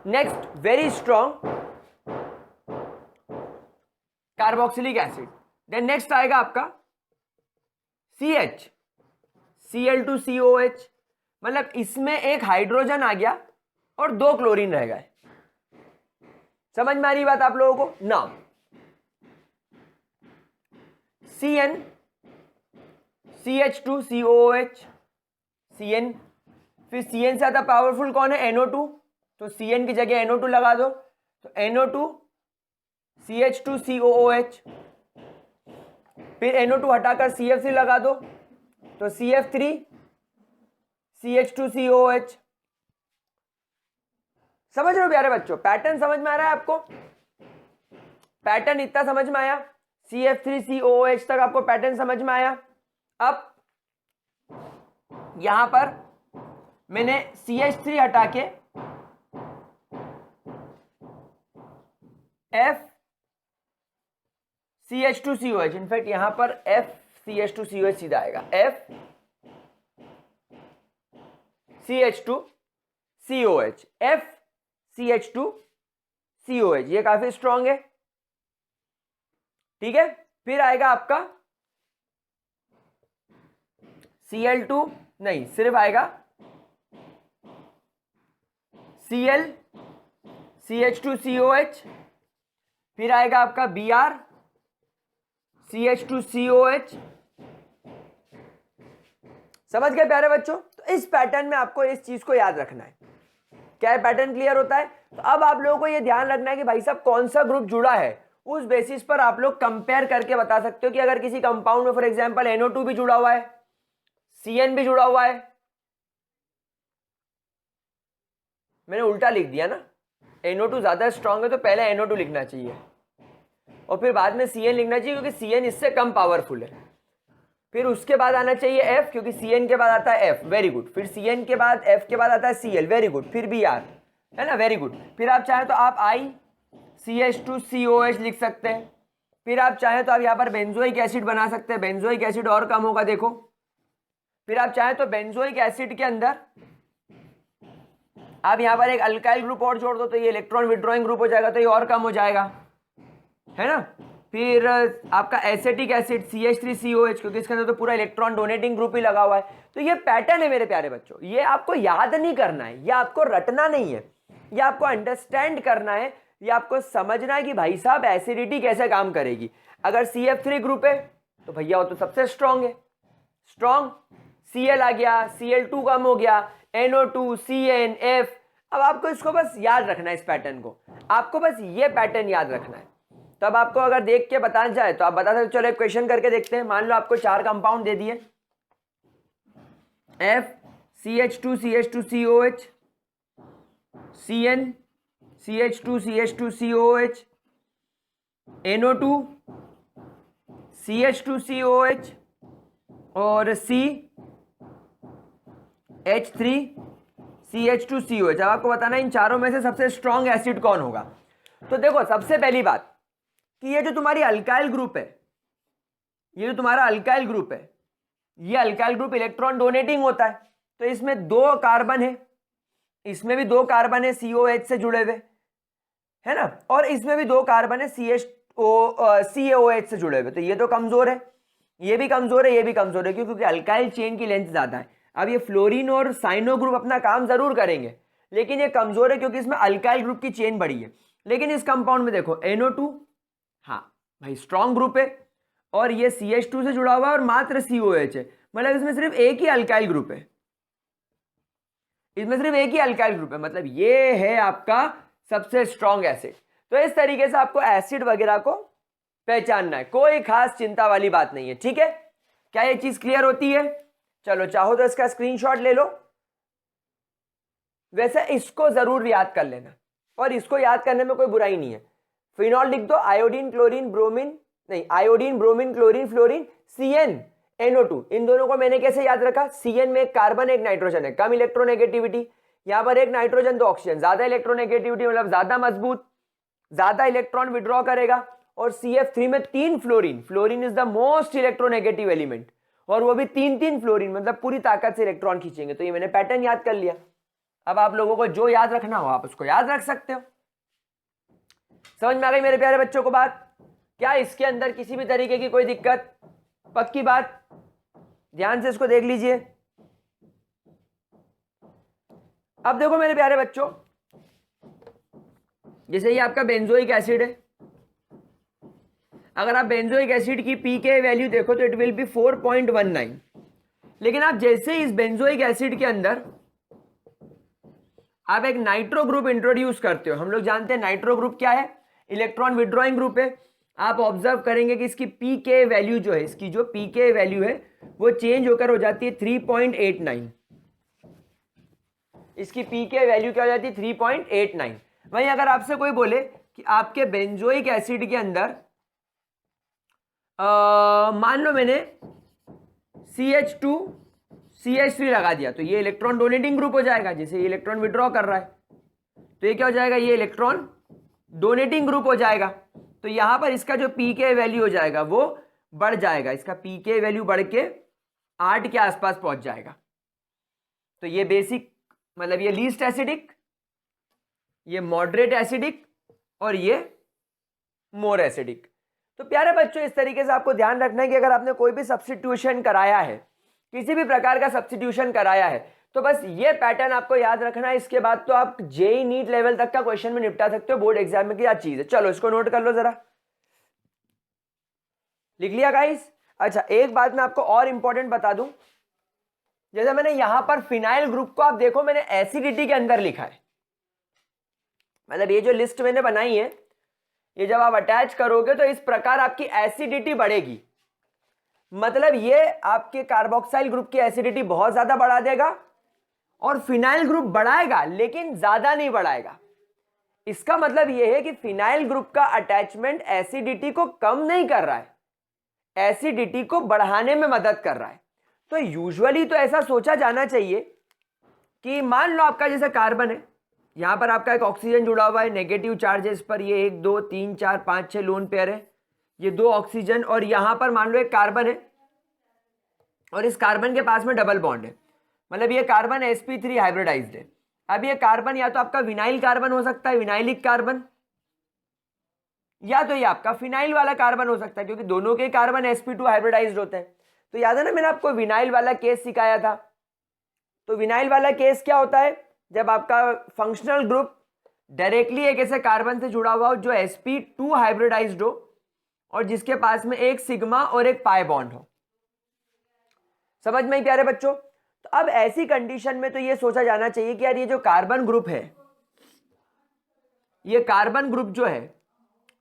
next very strong carboxylic acid. Then next आएगा आपका CH Cl2COH, मतलब इसमें एक हाइड्रोजन आ गया और दो क्लोरीन रह गए। समझ में आ रही बात आप लोगों को? Now CN CH2COOH, CN। फिर CN से आता पावरफुल कौन है, NO2, तो CN की जगह NO2 लगा दो, तो NO2 CH2COOH। फिर NO2 हटाकर CF3 लगा दो, तो CF3 CH2COH। समझ रहे हो प्यारे बच्चों, पैटर्न समझ में आ रहा है आपको? पैटर्न इतना समझ में आया, CF3COOH तक आपको पैटर्न समझ में आया। अब यहां पर मैंने CH3 हटा के FCH2COH, इनफैक्ट यहां पर FCH2COH सीधा आएगा, FCH2COH, FCH2COH, ये काफी स्ट्रांग है, ठीक है। फिर आएगा आपका Cl2, नहीं सिर्फ आएगा Cl CH2COH, फिर आएगा आपका Br CH2COH। समझ गए प्यारे बच्चों? तो इस पैटर्न में आपको इस चीज को याद रखना है। क्या पैटर्न क्लियर होता है? तो अब आप लोगों को यह ध्यान रखना है कि भाई साहब कौन सा ग्रुप जुड़ा है, उस बेसिस पर आप लोग कंपेयर करके बता सकते हो कि अगर किसी कंपाउंड में फॉर एग्जांपल NO2 भी जुड़ा हुआ है, CN भी जुड़ा हुआ है, मैंने उल्टा लिख दिया ना, NO2 ज्यादा स्ट्रांग है तो पहले NO2 लिखना चाहिए और फिर बाद में CN लिखना चाहिए क्योंकि CN इससे कम पावरफुल है। फिर उसके बाद आना चाहिए F क्योंकि CN के बाद आता है F, वेरी गुड। फिर CN के बाद F के बाद आता है Cl, वेरी गुड। फिर Br, है ना, वेरी गुड। फिर आप चाहें तो आप ICH2COH लिख सकते हैं। फिर आप चाहें तो आप यहाँ पर बेंजोइक एसिड बना सकते हैं, बेंजोइक एसिड और कम होगा देखो। फिर आप चाहें तो बेंजोइक एसिड के अंदर आप यहाँ पर एक अल्काइल ग्रुप और जोड़ दो तो ये इलेक्ट्रॉन विड्रॉइंग ग्रुप हो जाएगा, तो ये और कम हो जाएगा, है ना। फिर आपका एसिटिक एसिड CH3COH, क्योंकि इसके अंदर तो पूरा इलेक्ट्रॉन डोनेटिंग ग्रुप ही लगा हुआ है। तो ये पैटर्न है मेरे प्यारे बच्चों, ये आपको याद नहीं करना है, ये आपको रटना नहीं है, ये आपको अंडरस्टैंड करना है, ये आपको समझना है कि भाई साहब एसिडिटी कैसे काम करेगी। अगर CF3 ग्रुप है तो भैया वो तो सबसे स्ट्रॉन्ग है, स्ट्रॉन्ग। Cl आ गया, Cl2 कम हो गया, NO2 CN F। अब आपको इसको बस याद रखना है, इस पैटर्न को आपको बस ये पैटर्न याद रखना है। तब आपको अगर देख के बता जाए तो आप बता सकते, चलो एक क्वेश्चन करके देखते हैं। मान लो आपको 4 कंपाउंड दे दिए, F CH2 CH2COH, CN CH2 CH2COH, NO2 CH2COH और CH3 CH2COH। अब आपको बताना इन चारों में से सबसे स्ट्रॉन्ग एसिड कौन होगा। तो देखो सबसे पहली बात कि ये जो तुम्हारी अल्काइल ग्रुप है, ये जो तुम्हारा अल्काइल ग्रुप है, ये अल्काइल ग्रुप इलेक्ट्रॉन डोनेटिंग होता है। तो इसमें 2 कार्बन है, इसमें भी 2 कार्बन है COH से जुड़े हुए, है ना, और इसमें भी 2 कार्बन है CaOH से जुड़े हुए। तो ये तो कमजोर है, ये भी कमजोर है, ये भी कमजोर है, क्योंकि अल्काइल चेन की लेंथ ज्यादा है। अब ये फ्लोरीन और साइनो ग्रुप अपना काम जरूर करेंगे, लेकिन ये कमजोर है क्योंकि इसमें अल्काइल ग्रुप की चेन बड़ी है। लेकिन इस कंपाउंड में देखो NO2, हाँ भाई स्ट्रॉन्ग ग्रुप है, और ये CH2 से जुड़ा हुआ है और मात्र COH है, मतलब इसमें सिर्फ एक ही अल्काइल ग्रुप है, इसमें सिर्फ एक ही अल्काइल ग्रुप है, मतलब ये है आपका सबसे स्ट्रॉन्ग एसिड। तो इस तरीके से आपको एसिड वगैरह को पहचानना है, कोई खास चिंता वाली बात नहीं है, ठीक है। क्या ये चीज क्लियर होती है? चलो चाहो तो इसका स्क्रीनशॉट ले लो, वैसे इसको जरूर याद कर लेना, और इसको याद करने में कोई बुराई नहीं है। फिनॉल लिख दो, आयोडीन क्लोरीन ब्रोमीन, नहीं iodine bromine chlorine fluorine CN NO2, इन दोनों को मैंने कैसे याद रखा, CN में एक कार्बन एक नाइट्रोजन है, कम इलेक्ट्रोनेगेटिविटी, यहां पर एक नाइट्रोजन 2 ऑक्सीजन, ज्यादा इलेक्ट्रोनेगेटिविटी मतलब ज्यादा मजबूत, ज्यादा इलेक्ट्रॉन विड्रॉ करेगा। और CF3 में 3 fluorine, fluorine is the most electronegative element, और वो भी 3 फ्लोरीन, मतलब पूरी ताकत से इलेक्ट्रॉन खींचेंगे। तो ये मैंने पैटर्न याद कर लिया। अब आप लोगों को जो याद रखना हो आप उसको याद रख सकते हो। समझ में आ गई मेरे प्यारे बच्चों को बात? क्या इसके अंदर किसी भी तरीके की कोई दिक्कत? पक्की बात? ध्यान से इसको देख लीजिए। अब देखो मेरे प्यारे बच्चों, जैसे ये आपका बेंजोइक एसिड है, अगर आप बेंजोइक एसिड की पीके वैल्यू देखो तो इट विल बी 4.19, लेकिन आप जैसे इस बेंजोइक एसिड के अंदर आप एक नाइट्रो ग्रुप इंट्रोड्यूस करते हो, हम लोग जानते हैं नाइट्रो ग्रुप क्या है, इलेक्ट्रॉन विड्रॉइंग ग्रुप है। आप ऑब्जर्व करेंगे कि इसकी पीके वैल्यू जो है, इसकी जो पीके वैल्यू है वो चेंज होकर हो जाती है 3.89। इसकी पीके वैल्यू क्या हो जाती है 3.89। वहीं अगर आपसे कोई बोले कि आपके बेंजोइक एसिड के अंदर मान लो मैंने CH2 CH3 लगा दिया, तो ये इलेक्ट्रॉन डोनेटिंग ग्रुप हो जाएगा, जैसे ये इलेक्ट्रॉन विड्रॉ कर रहा है तो ये क्या हो जाएगा, ये इलेक्ट्रॉन डोनेटिंग ग्रुप हो जाएगा। तो यहां पर इसका जो पीके वैल्यू हो जाएगा वो बढ़ जाएगा, इसका पीके वैल्यू बढ़ के 8 के आसपास पहुंच जाएगा। तो ये बेसिक मतलब ये लीस्ट एसिडिक, ये मॉडरेट एसिडिक और ये मोर एसिडिक। तो प्यारे बच्चों इस तरीके से आपको ध्यान रखना है कि अगर आपने कोई भी सब्स्टिट्यूशन कराया है, किसी भी प्रकार का सब्स्टिट्यूशन कराया है, तो बस ये पैटर्न आपको याद रखना है। इसके बाद तो आप जेई नीट लेवल तक का क्वेश्चन में निपटा सकते हो बोर्ड एग्जाम में, क्या चीज है। चलो इसको नोट कर लो जरा, लिख लिया गाइस। अच्छा एक बात मैं आपको और इंपॉर्टेंट बता दूं, जैसे मैंने यहां पर फिनाइल ग्रुप को आप देखो मैंने एसिडिटी के अंदर लिखा है, मतलब ये जो लिस्ट मैंने बनाई है ये जब आप अटैच करोगे तो इस प्रकार आपकी एसिडिटी बढ़ेगी। मतलब ये आपके कार्बोक्साइल ग्रुप की एसिडिटी बहुत ज्यादा बढ़ा देगा और फिनाइल ग्रुप बढ़ाएगा लेकिन ज्यादा नहीं बढ़ाएगा। इसका मतलब यह है कि फिनाइल ग्रुप का अटैचमेंट एसिडिटी को कम नहीं कर रहा है, एसिडिटी को बढ़ाने में मदद कर रहा है। तो यूजुअली तो ऐसा सोचा जाना चाहिए कि मान लो आपका जैसे कार्बन है, यहां पर आपका एक ऑक्सीजन जुड़ा हुआ है, नेगेटिव चार्ज है इस पर, ये 1 2 3 4 5 6 लोन पेयर है, ये 2 ऑक्सीजन, और यहां पर मान लो एक कार्बन है और इस कार्बन के पास में डबल बॉन्ड है, मतलब ये कार्बन sp3 हाइब्रिडाइज्ड है। अब ये कार्बन या तो आपका विनाइल कार्बन हो सकता है, विनाइलिक कार्बन, या तो ये आपका फिनाइल वाला कार्बन हो सकता है, क्योंकि दोनों के कार्बन sp2 हाइब्रिडाइज्ड होते हैं। तो याद है ना मैंने आपको विनाइल वाला केस सिखाया था। तो विनाइल वाला केस क्या होता है, जब आपका फंक्शनल ग्रुप डायरेक्टली एक ऐसे कार्बन से जुड़ा हुआ हो जो sp2 हाइब्रिडाइज्ड हो और जिसके पास में एक सिग्मा और एक पाई बॉन्ड हो। समझ में ही प्यारे बच्चों। तो अब ऐसी कंडीशन में तो ये सोचा जाना चाहिए कि यार ये जो कार्बन ग्रुप है, ये कार्बन ग्रुप जो है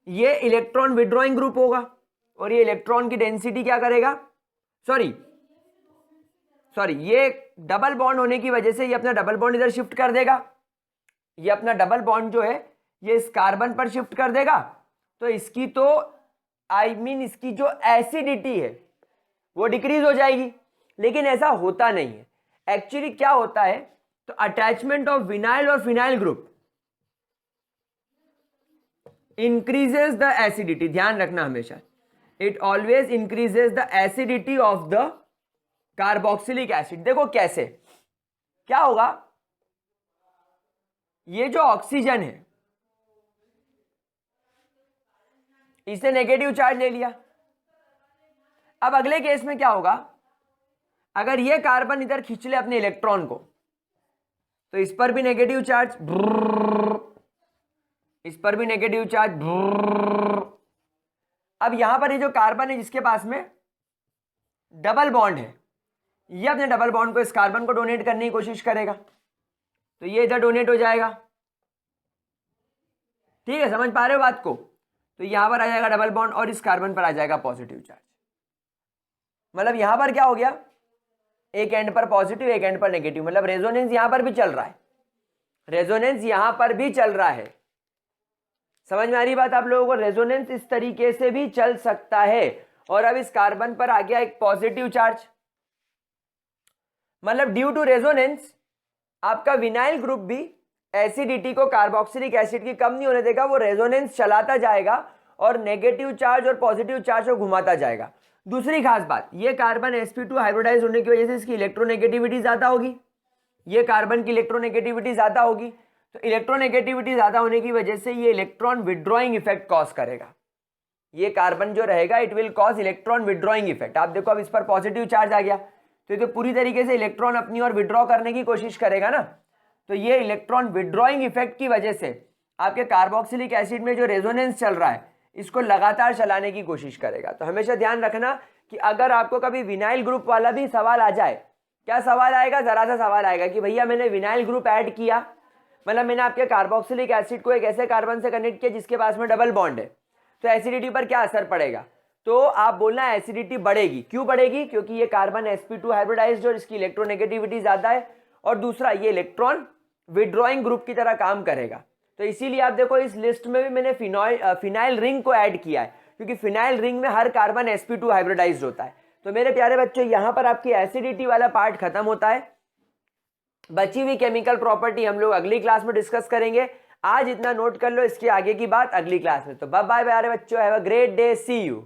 ये इलेक्ट्रॉन विड्रॉइंग ग्रुप होगा और ये इलेक्ट्रॉन की डेंसिटी क्या करेगा, सॉरी ये डबल बॉन्ड होने की वजह से ये अपना डबल बॉन्ड इधर शिफ्ट कर देगा, ये अपना डबल बॉन्ड जो है ये इस कार्बन पर शिफ्ट कर देगा। तो इसकी तो इसकी जो एसिडिटी है वो डिक्रीज हो जाएगी, लेकिन ऐसा होता नहीं है। एक्चुअली क्या होता है, तो अटैचमेंट ऑफ विनाइल और phenyl group increases the acidity, ध्यान रखना हमेशा, it always increases the acidity of the carboxylic acid. देखो कैसे क्या होगा, ये जो ऑक्सीजन है इसे नेगेटिव चार्ज ले लिया। अब अगले केस में क्या होगा, अगर ये कार्बन इधर खींच ले अपने इलेक्ट्रॉन को, तो इस पर भी नेगेटिव चार्ज, इस पर भी नेगेटिव चार्ज। अब यहां पर ये जो कार्बन है जिसके पास में डबल बॉन्ड है, ये अपने डबल बॉन्ड को इस कार्बन को डोनेट करने की कोशिश करेगा, तो ये इधर डोनेट हो जाएगा। ठीक है, समझ पा रहे हो बात को। तो यहां पर आ जाएगा डबल बॉन्ड और इस कार्बन पर आ जाएगा पॉजिटिव चार्ज। मतलब यहां पर क्या हो गया, एक एंड पर पॉजिटिव एक एंड पर नेगेटिव, मतलब रेजोनेंस यहां पर भी चल रहा है, रेजोनेंस यहां पर भी चल रहा है। समझ में आ रही बात आप लोगों को, रेजोनेंस इस तरीके से भी चल सकता है। और अब इस कार्बन पर आ गया एक पॉजिटिव चार्ज, मतलब ड्यू टू रेजोनेंस आपका विनाइल ग्रुप भी एसिडिटी को कार्बोक्सिलिक एसिड की कम नहीं होने देगा, वो रेजोनेंस चलाता जाएगा और नेगेटिव चार्ज और पॉजिटिव चार्ज को घुमाता जाएगा। दूसरी खास बात, ये कार्बन sp2 हाइब्रिडाइज होने की वजह से इसकी इलेक्ट्रोनेगेटिविटी ज्यादा होगी, ये कार्बन की इलेक्ट्रोनेगेटिविटी ज्यादा होगी। तो इलेक्ट्रोनेगेटिविटी ज्यादा होने की वजह से ये इलेक्ट्रॉन विड्रॉइंग इफेक्ट कॉज करेगा, ये कार्बन जो रहेगा it will cause electron withdrawing effect. आप देखो अब इस पर पॉजिटिव चार्ज आ गया, तो ये तो पूरी तरीके से इलेक्ट्रॉन अपनी ओर विड्रॉ करने की कोशिश करेगा ना। तो ये इलेक्ट्रॉन विड्रॉइंग इफेक्ट की वजह से आपके कार्बोक्सिलिक एसिड में जो रेजोनेंस चल रहा है इसको लगातार चलाने की कोशिश करेगा। तो हमेशा ध्यान रखना कि अगर आपको कभी विनाइल ग्रुप वाला भी सवाल आ जाए क्या सवाल आएगा, जरा सा सवाल आएगा कि भैया मैंने विनाइल ग्रुप ऐड किया, मतलब मैंने आपके कार्बोक्सिलिक एसिड को एक ऐसे कार्बन से कनेक्ट किया जिसके पास में डबल बॉन्ड है, तो एसिडिटी पर क्या असर पड़ेगा? तो आप बोलना एसिडिटी बढ़ेगी। क्यों बढ़ेगी? क्योंकि ये कार्बन sp2 हाइब्रिडाइज्ड और इसकी इलेक्ट्रोनेगेटिविटी ज्यादा है, और दूसरा ये इलेक्ट्रॉन विड्रॉइंग ग्रुप की तरह काम करेगा। तो इसीलिए आप देखो इस लिस्ट में भी मैंने फिनाइल रिंग को ऐड किया है, क्योंकि फिनाइल रिंग में हर कार्बन sp2 हाइब्रिडाइज्ड होता है। तो मेरे प्यारे बच्चों यहां पर आपकी एसिडिटी वाला पार्ट खत्म होता है। बची हुई केमिकल प्रॉपर्टी हम लोग अगली क्लास में डिस्कस करेंगे। आज इतना नोट कर लो, इसके आगे की बात अगली क्लास में। तो बाय बाय प्यारे बच्चों, have a great day, see you.